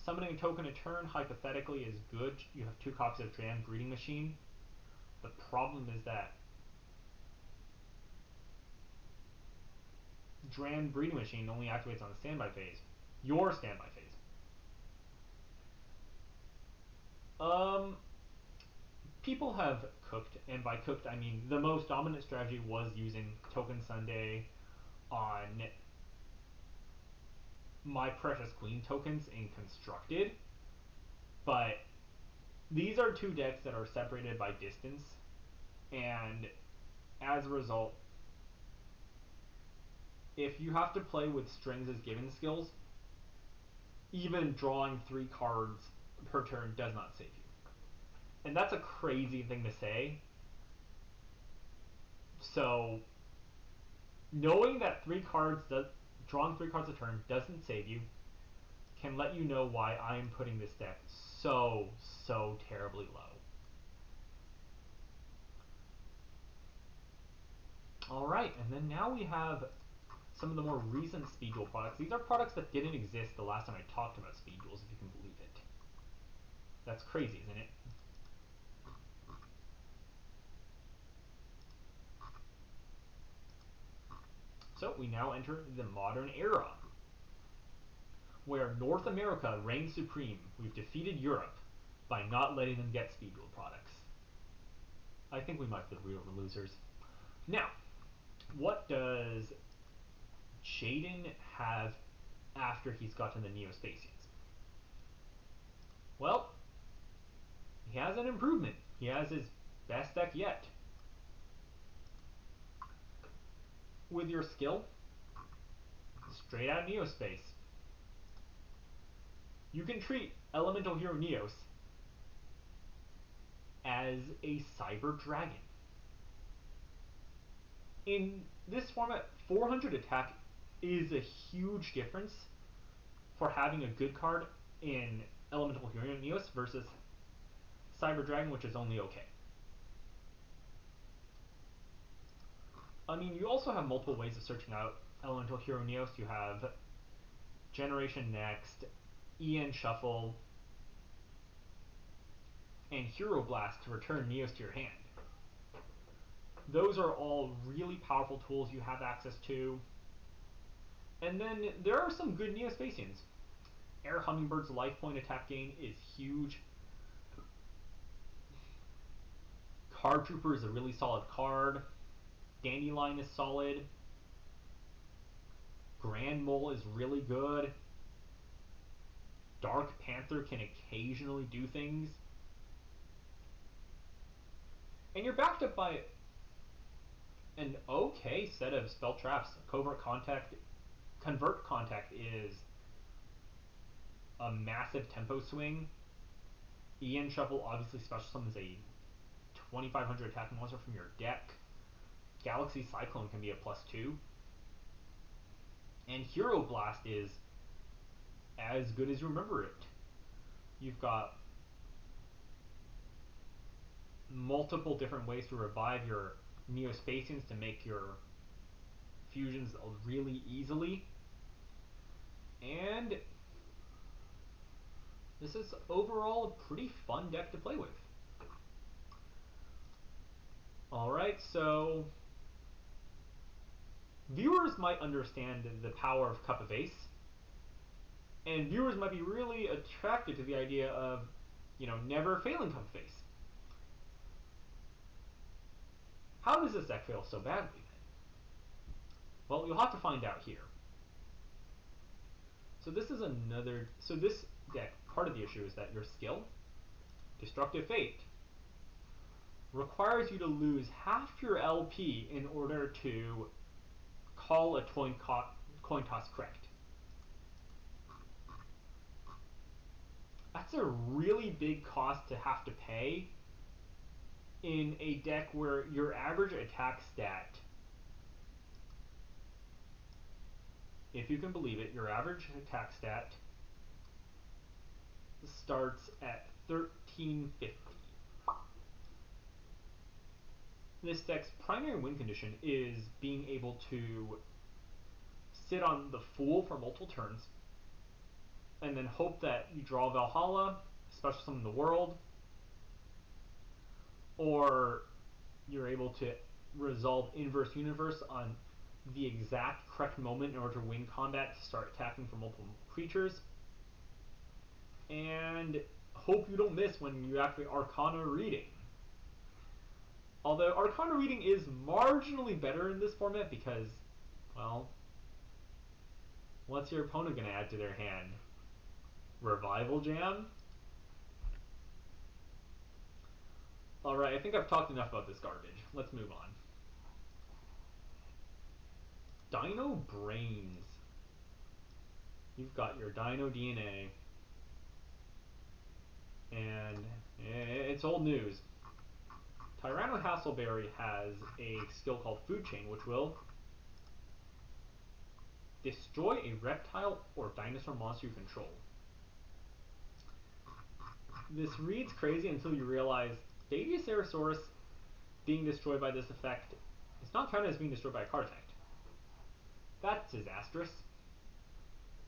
Summoning a token a turn hypothetically is good. You have 2 copies of Dram Breeding Machine. The problem is that Dram Breeding Machine only activates on the standby phase. Your standby phase. People have cooked, and by cooked I mean the most dominant strategy was using Token Sunday on My Precious Queen tokens in Constructed, but these are two decks that are separated by distance, and as a result, if you have to play with strings as given skills, even drawing 3 cards per turn does not save you. And that's a crazy thing to say. So, knowing that drawing 3 cards a turn doesn't save you can let you know why I am putting this deck so terribly low. Alright, and then now we have some of the more recent Speed Duel products. These are products that didn't exist the last time I talked about Speed Duels, if you can believe it. That's crazy, isn't it? So we now enter the modern era, where North America reigns supreme. We've defeated Europe by not letting them get Speed Duel products. I think we might be the real losers. Now, what does Jaden have after he's gotten the Neospatians? Well, he has an improvement. He has his best deck yet. With your skill, straight out Neospace, you can treat Elemental Hero Neos as a Cyber Dragon. In this format, 400 attack is a huge difference for having a good card in Elemental Hero Neos versus Cyber Dragon, which is only okay. I mean, you also have multiple ways of searching out Elemental Hero Neos. You have Generation Next, EN Shuffle, and Hero Blast to return Neos to your hand. Those are all really powerful tools you have access to. And then there are some good Neospatians. Air Hummingbird's life point attack gain is huge. Card Trooper is a really solid card. Dandelion is solid. Grand Mole is really good. Dark Panther can occasionally do things. And you're backed up by an okay set of spell traps. Convert Contact is a massive tempo swing. EN Shuffle obviously special summons a 2500 attack monster from your deck. Galaxy Cyclone can be a +2. And Hero Blast is as good as you remember it. You've got multiple different ways to revive your Neospatians to make your fusions really easily. And this is overall a pretty fun deck to play with. Alright, so viewers might understand the power of Cup of Ace, and viewers might be really attracted to the idea of, never failing Cup of Ace. How does this deck fail so badly then? Well, you'll have to find out here. So this deck, part of the issue is that your skill, Destructive Fate, requires you to lose half your LP in order to call a coin toss correct. That's a really big cost to have to pay in a deck where your average attack stat, if you can believe it, your average attack stat starts at 1350. This deck's primary win condition is being able to sit on the Fool for multiple turns, and then hope that you draw Valhalla, special summon the world, or you're able to resolve Inverse Universe on the exact correct moment in order to win combat to start attacking for multiple creatures, and hope you don't miss when you actually Arcana Reading. Although Arcana Reading is marginally better in this format because, well, What's your opponent going to add to their hand? Revival Jam? Alright, I think I've talked enough about this garbage. Let's move on. Dino Brains. You've got your Dino DNA. And it's old news. Tyranno Hasselberry has a skill called Food Chain, which will destroy a reptile or dinosaur monster you control. This reads crazy until you realize Babysaurus being destroyed by this effect is not counted as being destroyed by a card effect. That's disastrous.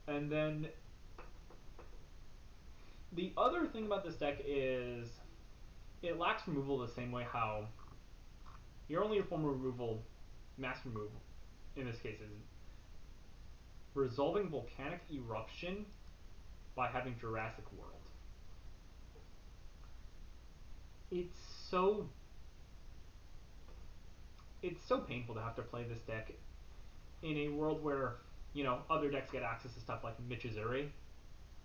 And then the other thing about this deck is it lacks removal the same way how your only form of removal, mass removal, in this case is resolving volcanic eruption by having Jurassic World. It's so painful to have to play this deck in a world where, you know, other decks get access to stuff like Michizuri,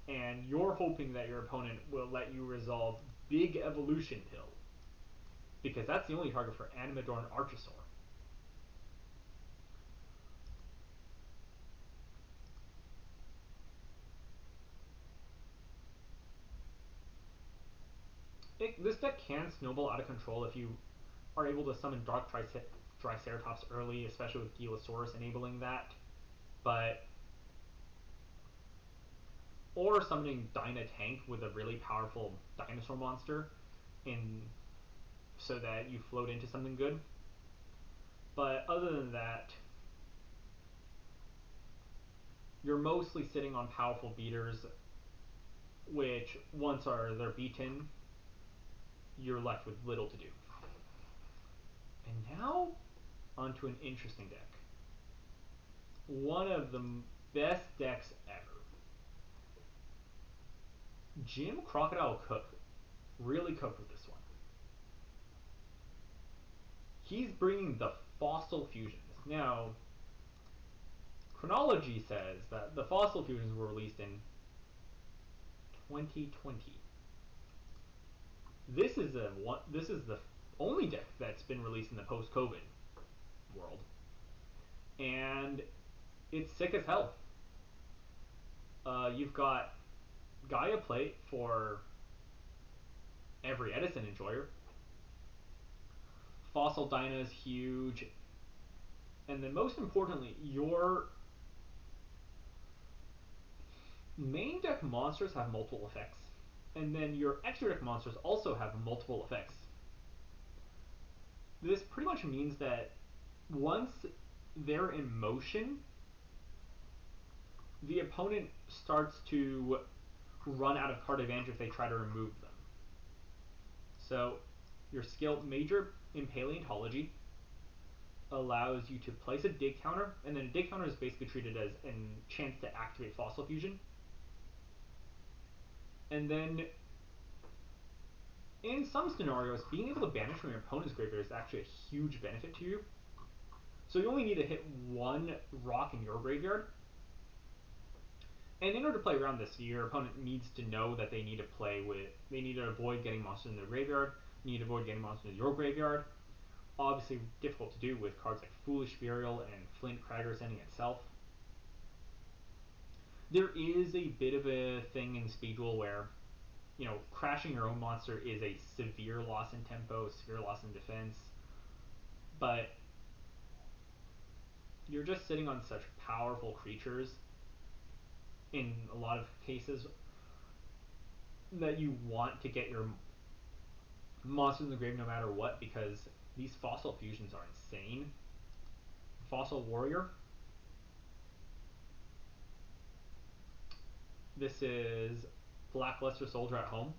and you're hoping that your opponent will let you resolve Big Evolution Pill, because that's the only target for Animador and Archosaur. This deck can snowball out of control if you are able to summon Dark Triceratops early, especially with Gilasaurus enabling that. But or summoning Dyna Tank with a really powerful dinosaur monster in so that you float into something good. But other than that, you're mostly sitting on powerful beaters, which once they're beaten, you're left with little to do. And now, onto an interesting deck. One of the best decks ever. Jim Crocodile Cook really cooked with this one. He's bringing the fossil fusions. Now, chronology says that the fossil fusions were released in 2020. This is the only deck that's been released in the post-COVID world, and it's sick as hell. You've got Gaia Plate for every Edison enjoyer. Fossil Dyna is huge, and then most importantly, your main deck monsters have multiple effects, and then your extra deck monsters also have multiple effects. This pretty much means that once they're in motion, the opponent starts to run out of card advantage if they try to remove them. So your skill Major in Paleontology allows you to place a dig counter, and then a dig counter is basically treated as a chance to activate Fossil Fusion. And then in some scenarios, being able to banish from your opponent's graveyard is actually a huge benefit to you. So you only need to hit one rock in your graveyard. And in order to play around this, your opponent needs to know that they need to avoid getting monsters in their graveyard, need to avoid getting monsters in your graveyard. Obviously difficult to do with cards like Foolish Burial and Flint Cragger sending itself. There is a bit of a thing in Speed Duel where, you know, crashing your own monster is a severe loss in tempo, severe loss in defense, but you're just sitting on such powerful creatures in a lot of cases that you want to get your monsters in the grave no matter what, because these fossil fusions are insane. Fossil Warrior. This is Lackluster Soldier at home.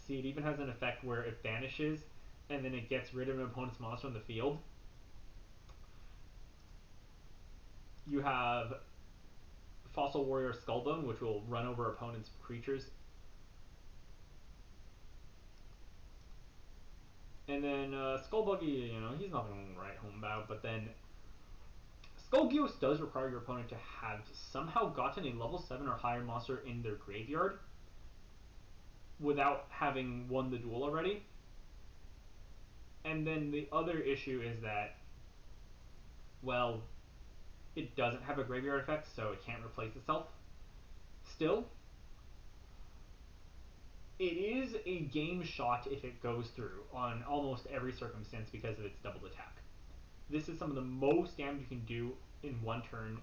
See, it even has an effect where it vanishes and then it gets rid of an opponent's monster on the field. You have Fossil Warrior Skullbone, which will run over opponent's creatures. And then Skullbuggy, you know, he's nothing to write home about, but then Elgios does require your opponent to have somehow gotten a level 7 or higher monster in their graveyard without having won the duel already. And then the other issue is that, well, it doesn't have a graveyard effect, so it can't replace itself. Still, it is a game shot if it goes through on almost every circumstance because of its doubled attack. This is some of the most damage you can do in one turn,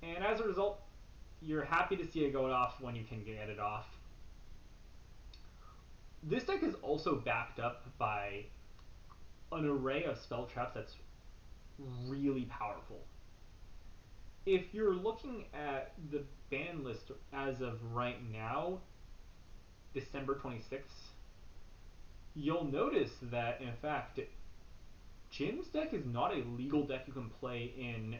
and as a result, you're happy to see it go off when you can get it off. This deck is also backed up by an array of spell traps that's really powerful. If you're looking at the ban list as of right now, December 26th, you'll notice that, in fact, Jim's deck is not a legal deck you can play in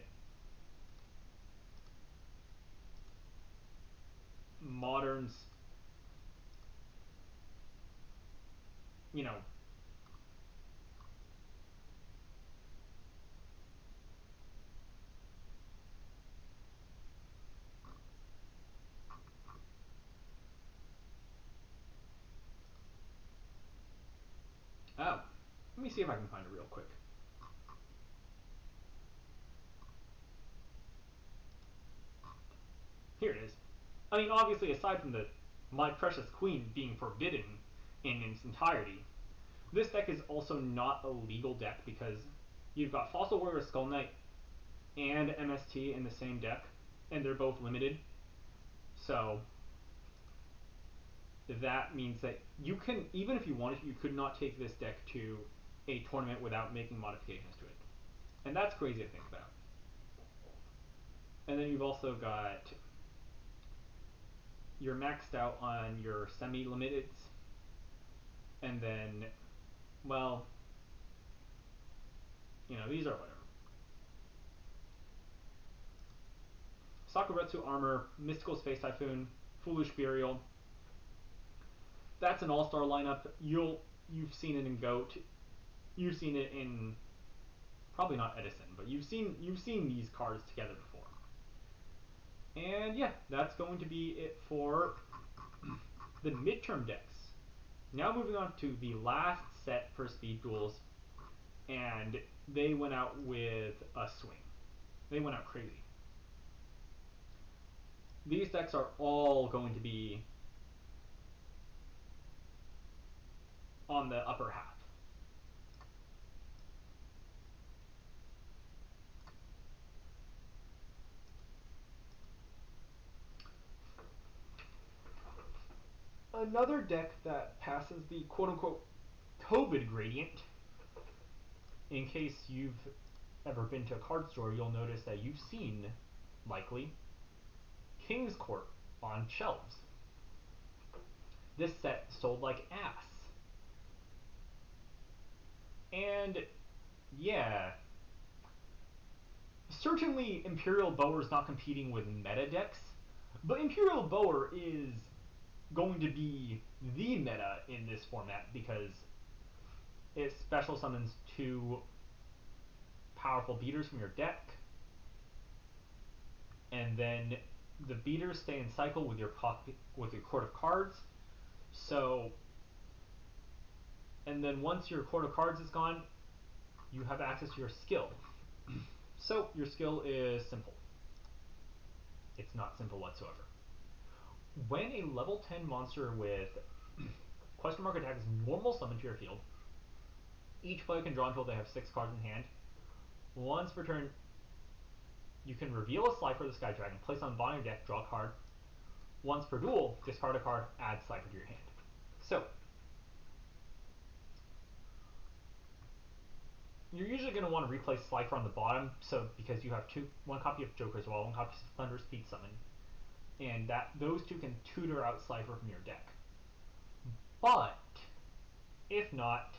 Modern's, you know, oh, let me see if I can find it real quick. Here it is. I mean, obviously, aside from the My Precious Queen being forbidden in its entirety, this deck is also not a legal deck because you've got Fossil Warrior Skull Knight and MST in the same deck, and they're both limited. So that means that you can, even if you wanted to, you could not take this deck to a tournament without making modifications to it. And that's crazy to think about. And then you've also got, you're maxed out on your semi-limiteds, and then, well, you know, these are whatever. Sakuretsu Armor, Mystical Space Typhoon, Foolish Burial. That's an all-star lineup. You've seen it in GOAT. You've seen it in, probably not Edison, but you've seen these cards together before. And yeah, that's going to be it for the midterm decks. Now moving on to the last set for Speed Duels, and they went out with a swing. They went out crazy. These decks are all going to be on the upper half. Another deck that passes the quote-unquote COVID gradient, in case you've ever been to a card store, you'll notice that you've seen, likely, King's Court on shelves. This set sold like ass. And yeah, certainly Imperial Bower's not competing with meta decks, but Imperial Bower is going to be the meta in this format because it special summons 2 powerful beaters from your deck, and then the beaters stay in cycle with your court of cards. So, and then once your court of cards is gone, you have access to your skill. So your skill is simple. It's not simple whatsoever. When a level 10 monster with question mark attack is normal summoned to your field, each player can draw until they have 6 cards in hand. Once per turn, you can reveal a Slifer of the Sky Dragon, place on bottom of your deck, draw a card. Once per duel, discard a card, add Slifer to your hand. So, you're usually going to want to replace Slifer on the bottom, so because you have one copy of Joker's Wall, one copy of Thunder's Speed Summon, and that those 2 can tutor out Slifer from your deck. But if not,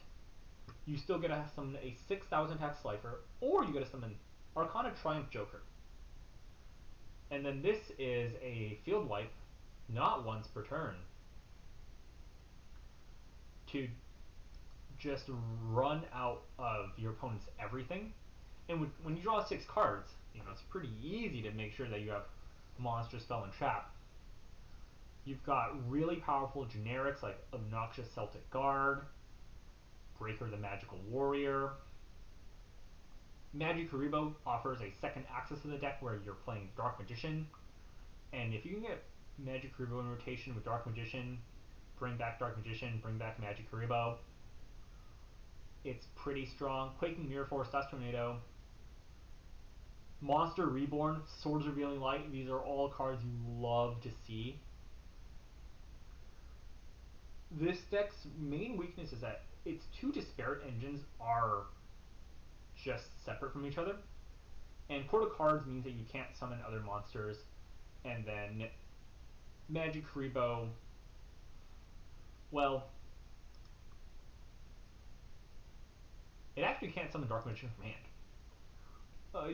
you still get to summon a 6,000 attack Slifer, or you get to summon Arcana Triumph Joker. And then this is a field wipe, not once per turn, to just run out of your opponent's everything And when you draw 6 cards, it's pretty easy to make sure that you have Monster, Spell, and Trap. You've got really powerful generics like Obnoxious Celtic Guard, Breaker the Magical Warrior. Magikuribo offers a second access to the deck where you're playing Dark Magician, and if you can get Magikuribo in rotation with Dark Magician, bring back Dark Magician, bring back Magikuribo, it's pretty strong. Quaking Mirror Force, Dust Tornado, Monster Reborn, Swords Revealing Light, these are all cards you love to see. This deck's main weakness is that its 2 disparate engines are just separate from each other. And Court of Cards means that you can't summon other monsters. And then Magikuribo, well, it actually can't summon Dark Magician from hand.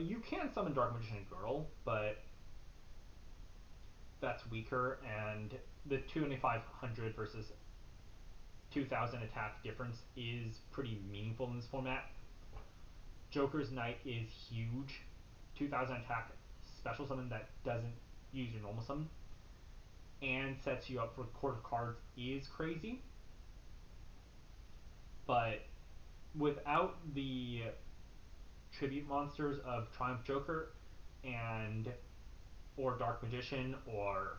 You can summon Dark Magician Girl, but that's weaker, and the 2500 versus 2000 attack difference is pretty meaningful in this format. Joker's Knight is huge. 2000 attack special summon that doesn't use your normal summon and sets you up for Court of Cards is crazy. But without the tribute monsters of Triumph Joker and or Dark Magician or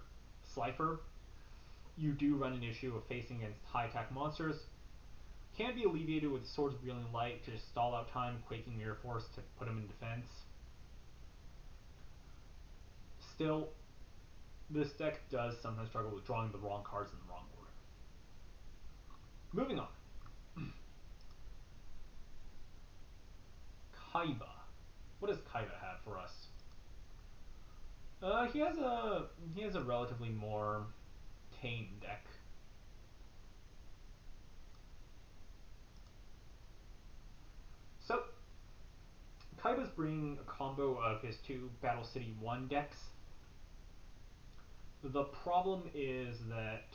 Slifer, you do run an issue of facing against high attack monsters. Can be alleviated with Swords Revealing Light to just stall out time, Quaking Mirror Force to put them in defense. Still, this deck does sometimes struggle with drawing the wrong cards in the wrong order. Moving on. Kaiba. What does Kaiba have for us? He has a relatively more tame deck. So, Kaiba's bringing a combo of his 2 Battle City 1 decks. The problem is that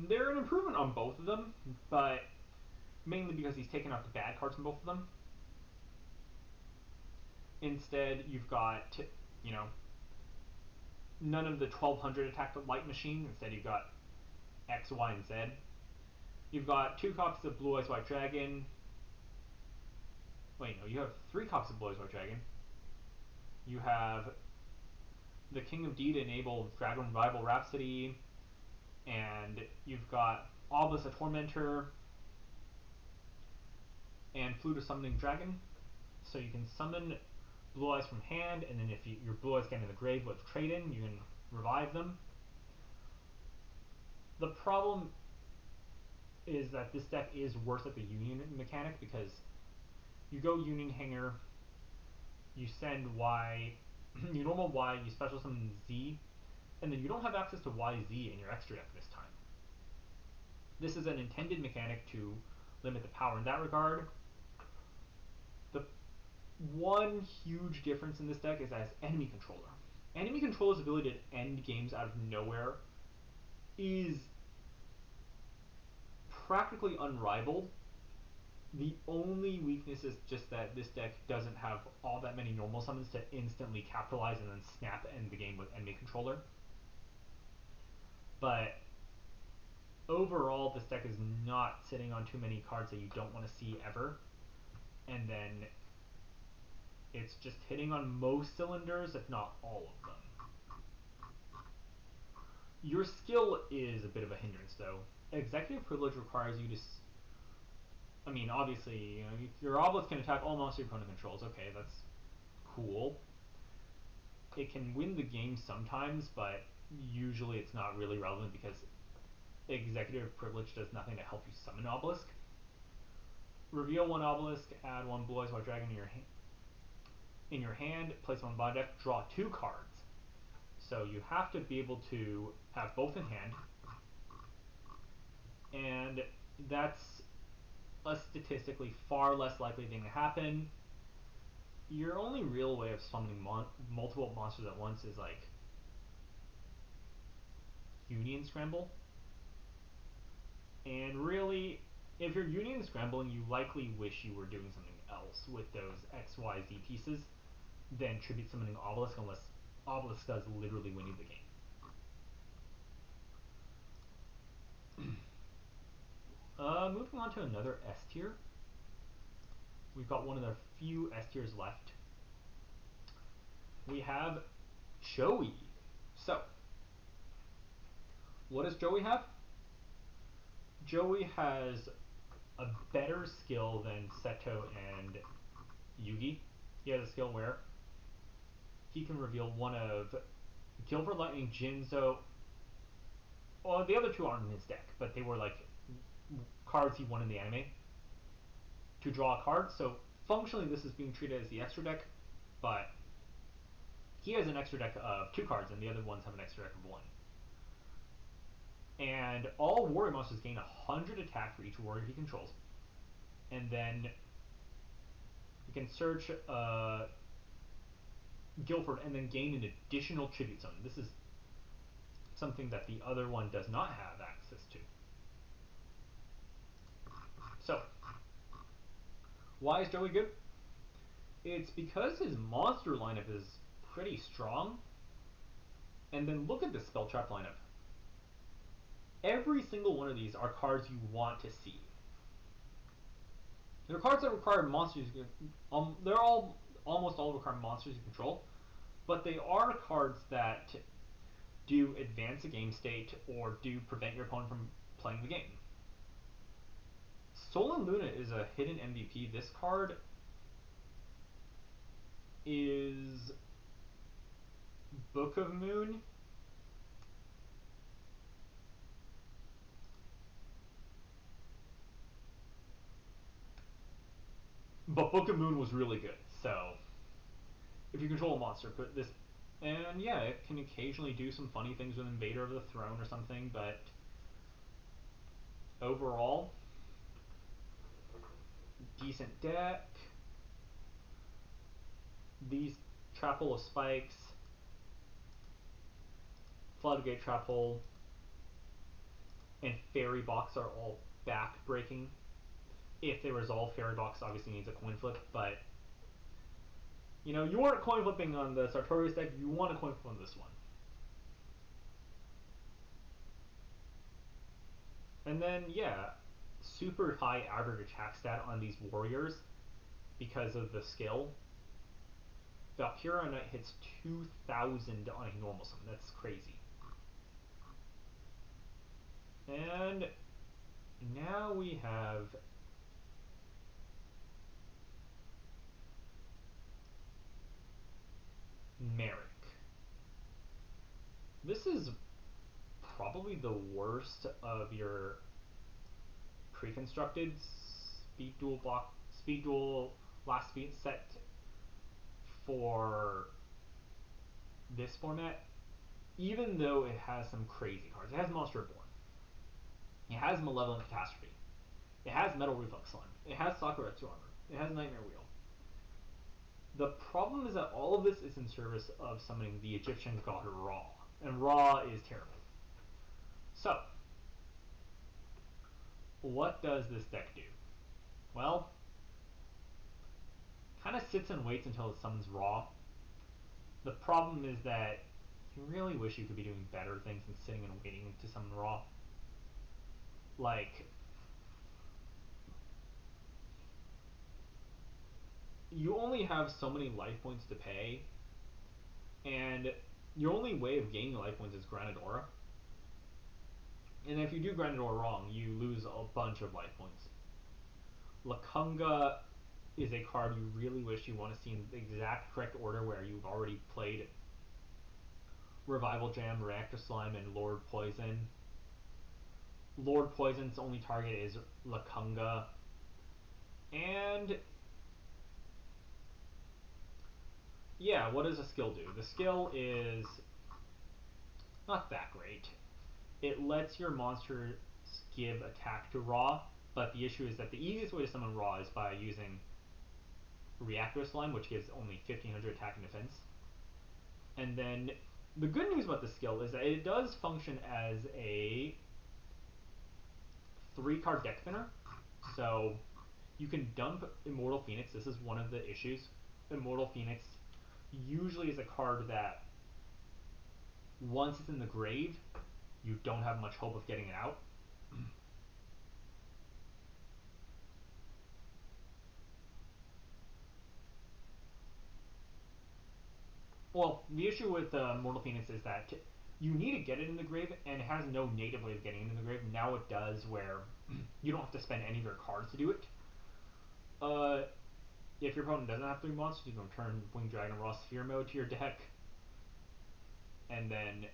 they're an improvement on both of them, but mainly because he's taken out the bad cards from both of them. Instead, you've got, none of the 1200 attack light machine. Instead, you've got X, Y, and Z. You've got 2 copies of Blue Eyes White Dragon. Wait, no, you have 3 copies of Blue Eyes White Dragon. You have the King of D to enable Dragon Revival Rhapsody, and you've got Obelisk the Tormentor and Flute of Summoning Dragon. So you can summon Blue Eyes from hand, and then if your Blue Eyes get in the grave with trade-in, you can revive them. The problem is that this deck is worse at the Union mechanic because you go Union Hanger, you send Y, you normal Y, you special summon Z, and then you don't have access to YZ in your extra deck this time. This is an intended mechanic to limit the power in that regard. The one huge difference in this deck is as Enemy Controller. Enemy Controller's ability to end games out of nowhere is practically unrivaled. The only weakness is just that this deck doesn't have all that many normal summons to instantly capitalize and then snap end the game with Enemy Controller. But overall, this deck is not sitting on too many cards that you don't want to see ever. And then it's just hitting on most cylinders, if not all of them. Your skill is a bit of a hindrance, though. Executive Privilege requires you to... obviously, your Obelisk can attack all monster your opponent controls. Okay, that's cool. It can win the game sometimes, but usually it's not really relevant because Executive Privilege does nothing to help you summon Obelisk. Reveal 1 Obelisk, add 1 Blue Eyes White Dragon in your hand, place 1 bottom deck, draw 2 cards. So you have to be able to have both in hand, and that's a statistically far less likely thing to happen. Your only real way of summoning multiple monsters at once is like Union Scramble. And really, if you're Union Scrambling, you likely wish you were doing something else with those XYZ pieces than Tribute Summoning Obelisk, unless Obelisk does literally win you the game. Moving on to another S tier. We've got one of the few S tiers left. We have Joey. So, what does Joey have? Joey has a better skill than Seto and Yugi. He has a skill where he can reveal one of Gilbert Lightning, Jinzo. Well, the other two aren't in his deck, but they were like cards he won in the anime to draw a card. So functionally, this is being treated as the extra deck, but he has an extra deck of 2 cards, and the other ones have an extra deck of 1. And all warrior monsters gain 100 attack for each warrior he controls. And then you can search Guilford and then gain an additional tribute zone. This is something that the other one does not have access to. So, why is Joey good? It's because his monster lineup is pretty strong. And then look at the spell trap lineup. Every single one of these are cards you want to see. They're cards that require monsters. They're all almost all require monsters you control, but they are cards that do advance a game state or do prevent your opponent from playing the game. Sol and Luna is a hidden MVP. This card is Book of Moon. But Book of Moon was really good, so if you control a monster, put this. And yeah, it can occasionally do some funny things with Invader of the Throne or something, but overall, decent deck. These Trap Hole of Spikes, Floodgate Trap Hole, and Fairy Box are all back-breaking. If they resolve, Fairy Box obviously needs a coin flip, but you know, you weren't coin flipping on the Sartorius deck, you want to coin flip on this one. And then, yeah, super high average attack stat on these warriors because of the skill. Valkyria Knight hits 2,000 on a normal summon. That's crazy. And now we have Merrick. This is probably the worst of your pre-constructed speed duel last speed set for this format, even though it has some crazy cards. It has Monster Reborn. It has Malevolent Catastrophe. It has Metal Reflex Slime. It has Sakuretsu Armor. It has Nightmare Wheel. The problem is that all of this is in service of summoning the Egyptian god Ra, and Ra is terrible. So, what does this deck do? Well, kind of sits and waits until it summons Ra. The problem is that you really wish you could be doing better things than sitting and waiting to summon Ra. Like, you only have so many life points to pay, and your only way of gaining life points is Granadora. And if you do Granadora wrong, you lose a bunch of life points. Lakunga is a card you really wish you want to see in the exact correct order where you've already played Revival Jam, Reactor Slime, and Lord Poison. Lord Poison's only target is Lakunga. And yeah, what does a skill do? The skill is not that great. It lets your monsters give attack to Ra, but the issue is that the easiest way to summon Ra is by using Reactor Slime, which gives only 1500 attack and defense. And then the good news about this skill is that it does function as a 3-card deck spinner, so you can dump Immortal Phoenix. This is one of the issues. Immortal Phoenix usually is a card that once it's in the grave, you don't have much hope of getting it out. Well, the issue with Mortal Phoenix is that you need to get it in the grave, and it has no native way of getting it in the grave. Now it does, where you don't have to spend any of your cards to do it. If your opponent doesn't have 3 monsters, you can return Winged Dragon Raw Sphere Mode to your deck, and then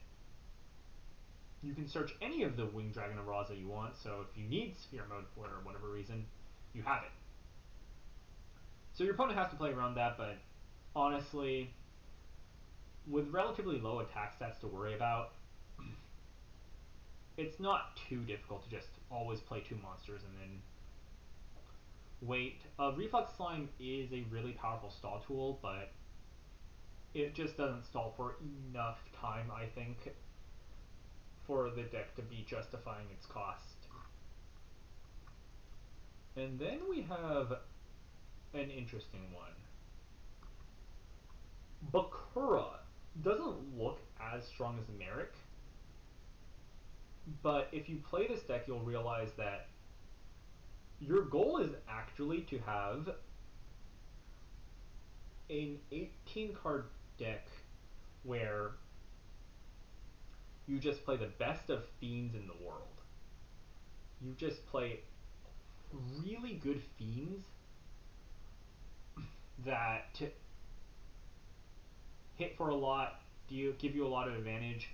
you can search any of the Winged Dragon Raws that you want, so if you need Sphere Mode for whatever reason, you have it. So your opponent has to play around that, but honestly, with relatively low attack stats to worry about, it's not too difficult to just always play 2 monsters and then wait. Reflex Slime is a really powerful stall tool, but it just doesn't stall for enough time, I think, for the deck to be justifying its cost. And then we have an interesting one. Bakura doesn't look as strong as Merrick, but if you play this deck, you'll realize that your goal is actually to have an 18-card deck where you just play the best of Fiends in the world. You just play really good Fiends that hit for a lot, give you a lot of advantage,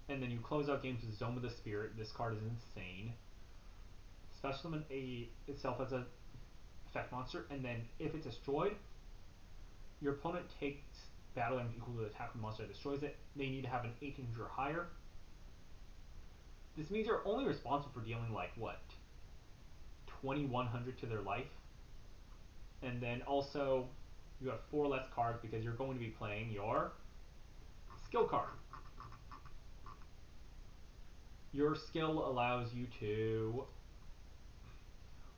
and then you close out games with Zone with the Spirit. This card is insane. Special Summon itself as a effect monster, and then if it's destroyed, your opponent takes battle damage equal to the attack of the monster that destroys it. They need to have an 18 or higher. This means you're only responsible for dealing like what, 2100 to their life, and then also you have 4 less cards because you're going to be playing your skill card. Your skill allows you to,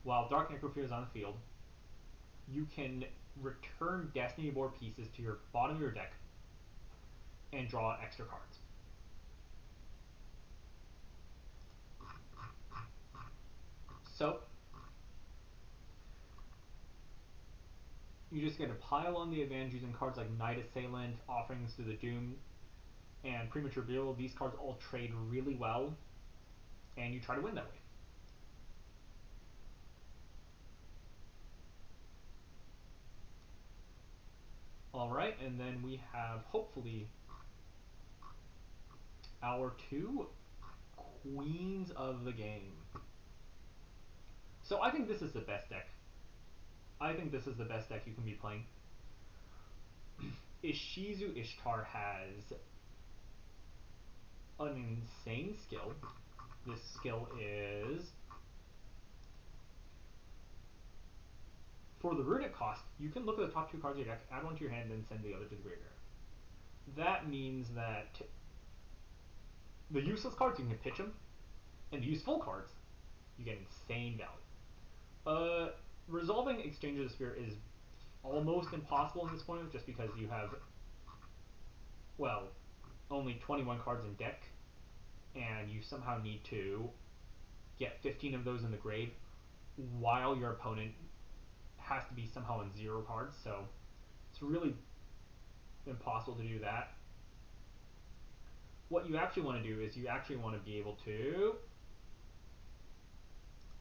while Dark Necrophere is on the field, you can return Destiny board pieces to your bottom of your deck and draw extra cards. So you just get to pile on the advantage using cards like Night Assailant, Offerings to the Doom, and Premature Reveal. These cards all trade really well, and you try to win that way. Alright, and then we have, hopefully, our 2 queens of the game. So I think this is the best deck. I think this is the best deck you can be playing. Ishizu Ishtar has an insane skill. This skill is, for the runic cost, you can look at the top 2 cards of your deck, add one to your hand, and then send the other to the graveyard. That means that the useless cards, you can pitch them, and the useful cards, you get insane value. Resolving Exchange of the Spirit is almost impossible in this point, just because you have, well, only 21 cards in deck, and you somehow need to get 15 of those in the grave, while your opponent has to be somehow in 0 cards, so it's really impossible to do that. What you actually want to do is you actually want to be able to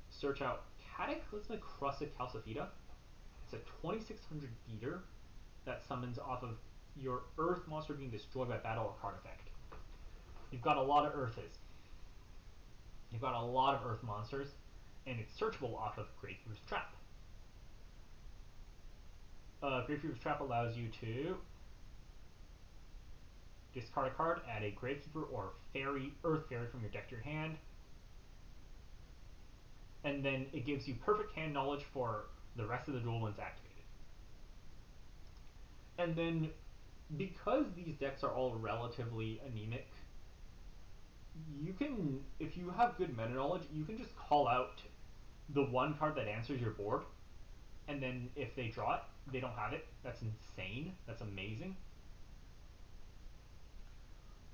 search out Cataclysmic Crusted Calcifida. It's a 2600 beater that summons off of your Earth monster being destroyed by battle or card effect. You've got a lot of Earths. You've got a lot of Earth monsters, and it's searchable off of Gravekeeper's Trap. Gravekeeper's Trap allows you to discard a card, add a Gravekeeper or Fairy, Earth Fairy from your deck to your hand, and then it gives you perfect hand knowledge for the rest of the duel once activated. And then, because these decks are all relatively anemic, you can, if you have good meta knowledge, you can just call out the one card that answers your board, and then if they draw it, they don't have it. That's insane. That's amazing.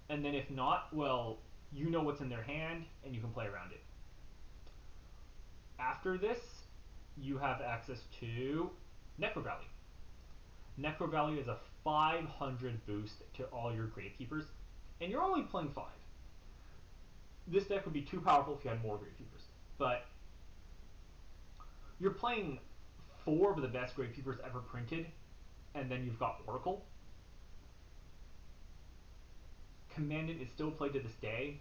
And then if not, well, you know what's in their hand, and you can play around it. After this, you have access to Necro Valley. Necro Valley is a 500 boost to all your Gravekeepers, and you're only playing 5. This deck would be too powerful if you had more Gravekeepers, but you're playing 4 of the best Gravekeepers ever printed, and then you've got Oracle. Commandant is still played to this day.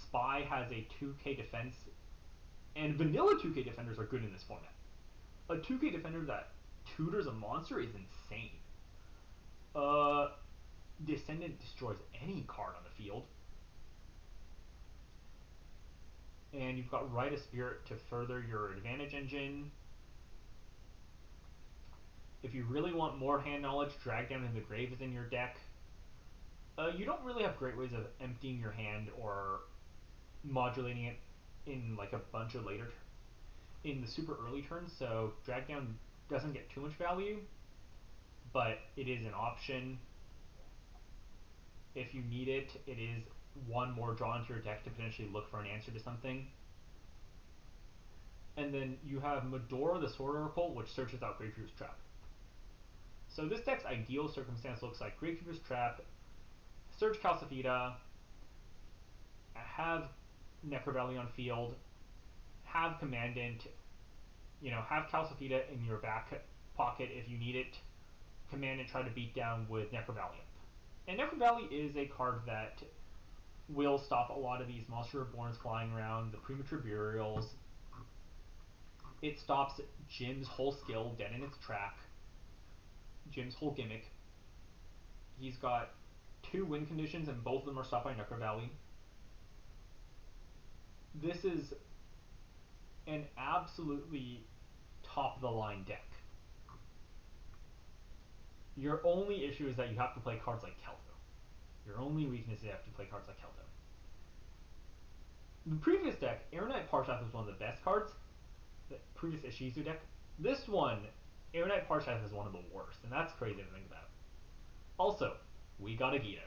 Spy has a 2k defense, and vanilla 2k defenders are good in this format. A 2k defender that tutors a monster is insane. Descendant destroys any card on the field. And you've got Rite of Spirit to further your advantage engine. If you really want more hand knowledge, Drag Down in the Grave is in your deck. You don't really have great ways of emptying your hand or modulating it in like a bunch of later in the super early turns, so Drag Down doesn't get too much value, but it is an option. If you need it, it is one more draw into your deck to potentially look for an answer to something. And then you have Medora the Sword Oracle, which searches out Gravekeeper's Trap. So this deck's ideal circumstance looks like Gravekeeper's Trap, search Calcifida, have Necro Valley on field, have Commandant, have Calcifida in your back pocket if you need it, Commandant try to beat down with Necro Valley up. And Necro Valley is a card that will stop a lot of these Monster Reborns flying around, the Premature Burials. It stops Jim's whole skill dead in its track, Jim's whole gimmick. He's got 2 win conditions, and both of them are stopped by Necro Valley. This is an absolutely top-of-the-line deck. Your only issue is that you have to play cards like Kelto. Your only weakness is you have to play cards like Kelto. The previous deck, Aeronite Parshath was one of the best cards. The previous Ishizu deck. This one, Aeronite Parshath is one of the worst, and that's crazy to think about. Also, we got a Guido.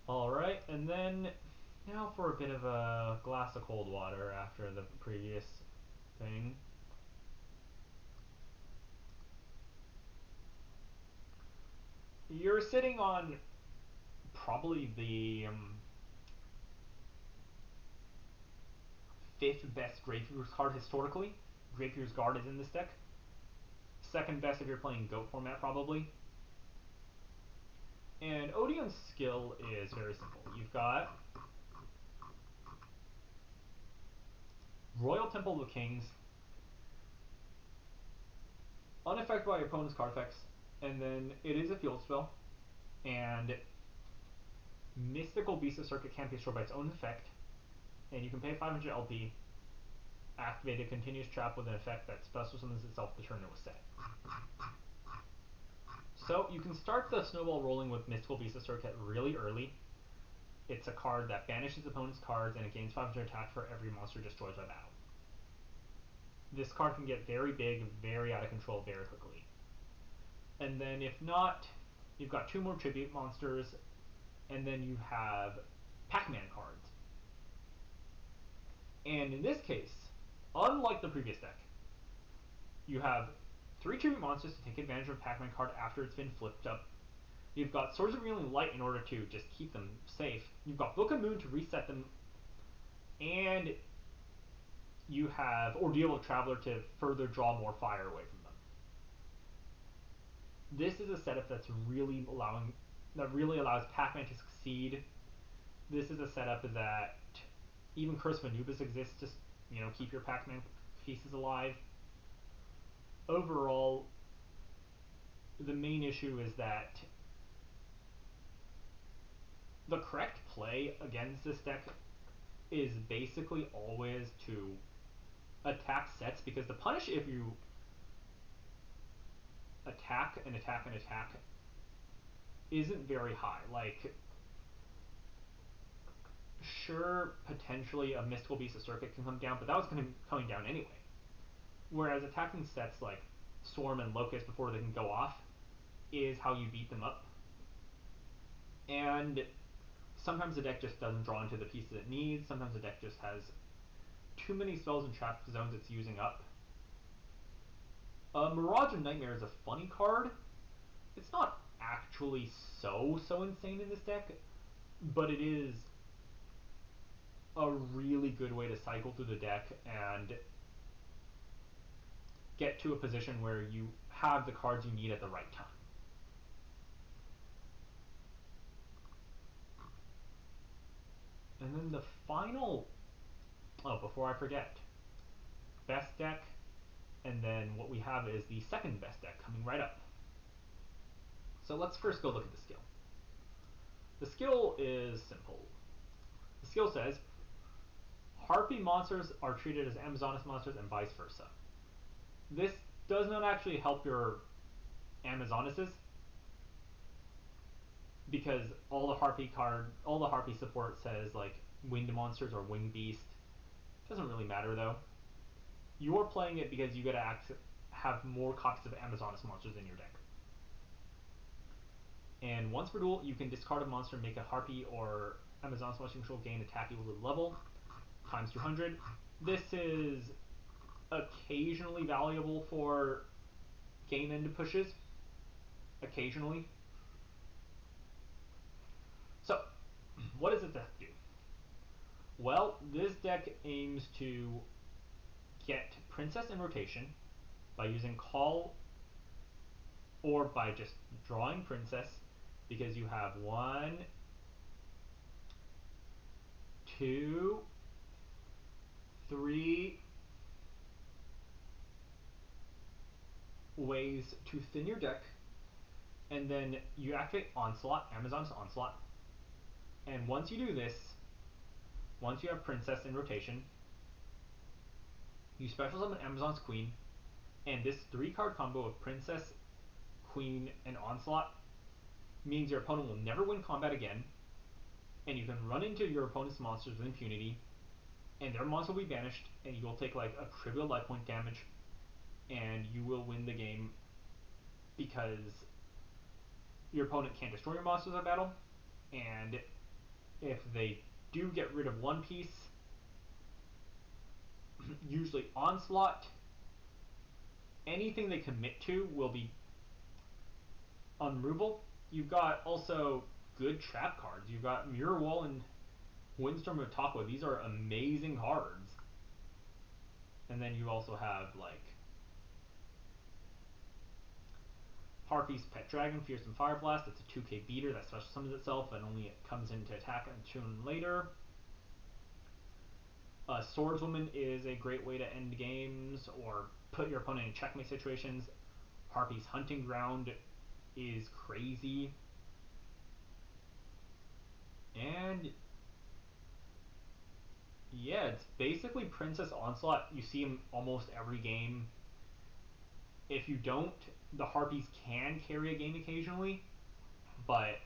Alright, and then now for a bit of a glass of cold water after the previous thing. You're sitting on probably the 5th best Gravekeeper's card historically. Gravekeeper's Guard is in this deck. 2nd best if you're playing GOAT format, probably. And Odeon's skill is very simple. You've got Royal Temple of the Kings, unaffected by your opponent's card effects, and then it is a field spell, and Mystical Beast of Circuit can't be destroyed by its own effect, and you can pay 500 LP, activate a continuous trap with an effect that special summons itself the turn it was set. So you can start the snowball rolling with Mystical Beast of Circuit really early. It's a card that banishes opponent's cards and it gains 500 attack for every monster destroyed by battle. This card can get very big, very out of control very quickly. And then if not, you've got 2 more tribute monsters, and then you have Pac-Man cards. And in this case, unlike the previous deck, you have 3 tribute monsters to take advantage of a Pac-Man card after it's been flipped up. You've got Swords of Revealing Light in order to just keep them safe. You've got Book of Moon to reset them, and you have Ordeal of Traveler to further draw more fire away from them. This is a setup that really allows Pac-Man to succeed. This is a setup that even Curse of Anubis exists to keep your Pac-Man pieces alive. Overall, the main issue is that the correct play against this deck is basically always to attack sets, because the punish if you attack and attack and attack isn't very high. Like, sure, potentially a mystical beast of circuit can come down, but that was coming down anyway. Whereas attacking sets like Swarm and Locust before they can go off is how you beat them up. And sometimes the deck just doesn't draw into the pieces it needs. Sometimes the deck just has too many spells and trap zones it's using up. Mirage of Nightmare is a funny card. It's not actually so insane in this deck, but it is a really good way to cycle through the deck and get to a position where you have the cards you need at the right time. And then the final, before I forget, best deck, and then what we have is the second best deck coming right up. So let's first go look at the skill. The skill is simple. The skill says, Harpy monsters are treated as Amazonas monsters and vice versa. This does not actually help your Amazonases, because all the Harpy support says like winged monsters or winged beast. Doesn't really matter though. You're playing it because you gotta have more copies of Amazonas monsters in your deck. And once per duel, you can discard a monster and make a Harpy or Amazonas monster control gain attack equal to the level, times 200. This is occasionally valuable for game end pushes. Occasionally. So, what does it do? Well, this deck aims to get Princess in rotation by using Call or by just drawing Princess, because you have 1, 2, 3 ways to thin your deck, and then you activate Onslaught, Amazon's Onslaught, and once you do this, once you have Princess in rotation, you special summon Amazon's Queen, and this 3-card combo of Princess, Queen, and Onslaught means your opponent will never win combat again, and you can run into your opponent's monsters with impunity, and their monster will be banished, and you will take like a trivial life point damage, and you will win the game because your opponent can't destroy your monsters in battle, and if they do get rid of one piece, usually Onslaught, anything they commit to will be unremovable. You've got also good trap cards. You've got Mirror Wall and Windstorm of Takwa. These are amazing cards. And then you also have like Harpy's Pet Dragon, Fearsome Fire Blast. It's a 2k beater that special summons itself and only it comes into attack a turn later. Swordswoman is a great way to end games or put your opponent in checkmate situations. Harpy's Hunting Ground is crazy. And yeah, it's basically Princess Onslaught. You see him almost every game. If you don't, the Harpies can carry a game occasionally, but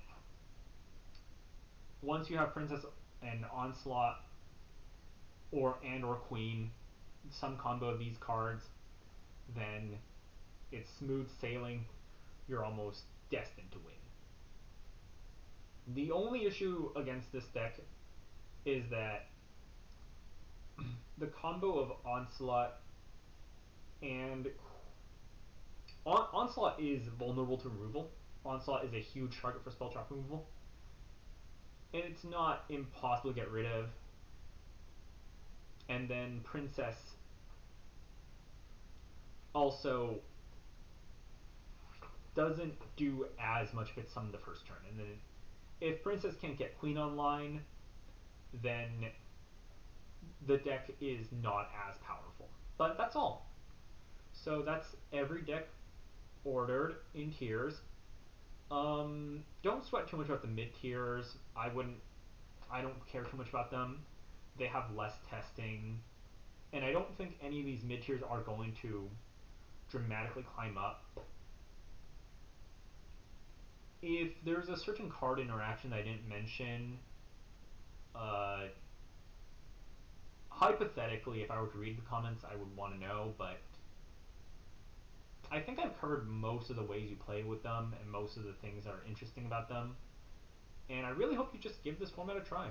once you have Princess and Onslaught or Queen, some combo of these cards, then it's smooth sailing. You're almost destined to win. The only issue against this deck is that the combo of Onslaught and Onslaught is vulnerable to removal. Onslaught is a huge target for spell trap removal, and it's not impossible to get rid of. And then Princess also doesn't do as much if it's summoned the first turn. And then if Princess can't get Queen online, then the deck is not as powerful. But that's all. So that's every deck ordered in tiers. Don't sweat too much about the mid tiers. I don't care too much about them. They have less testing, and I don't think any of these mid tiers are going to dramatically climb up. If there's a certain card interaction that I didn't mention, Uh, hypothetically, if I were to read the comments, I would want to know, but I think I've covered most of the ways you play with them and most of the things that are interesting about them. And I really hope you just give this format a try.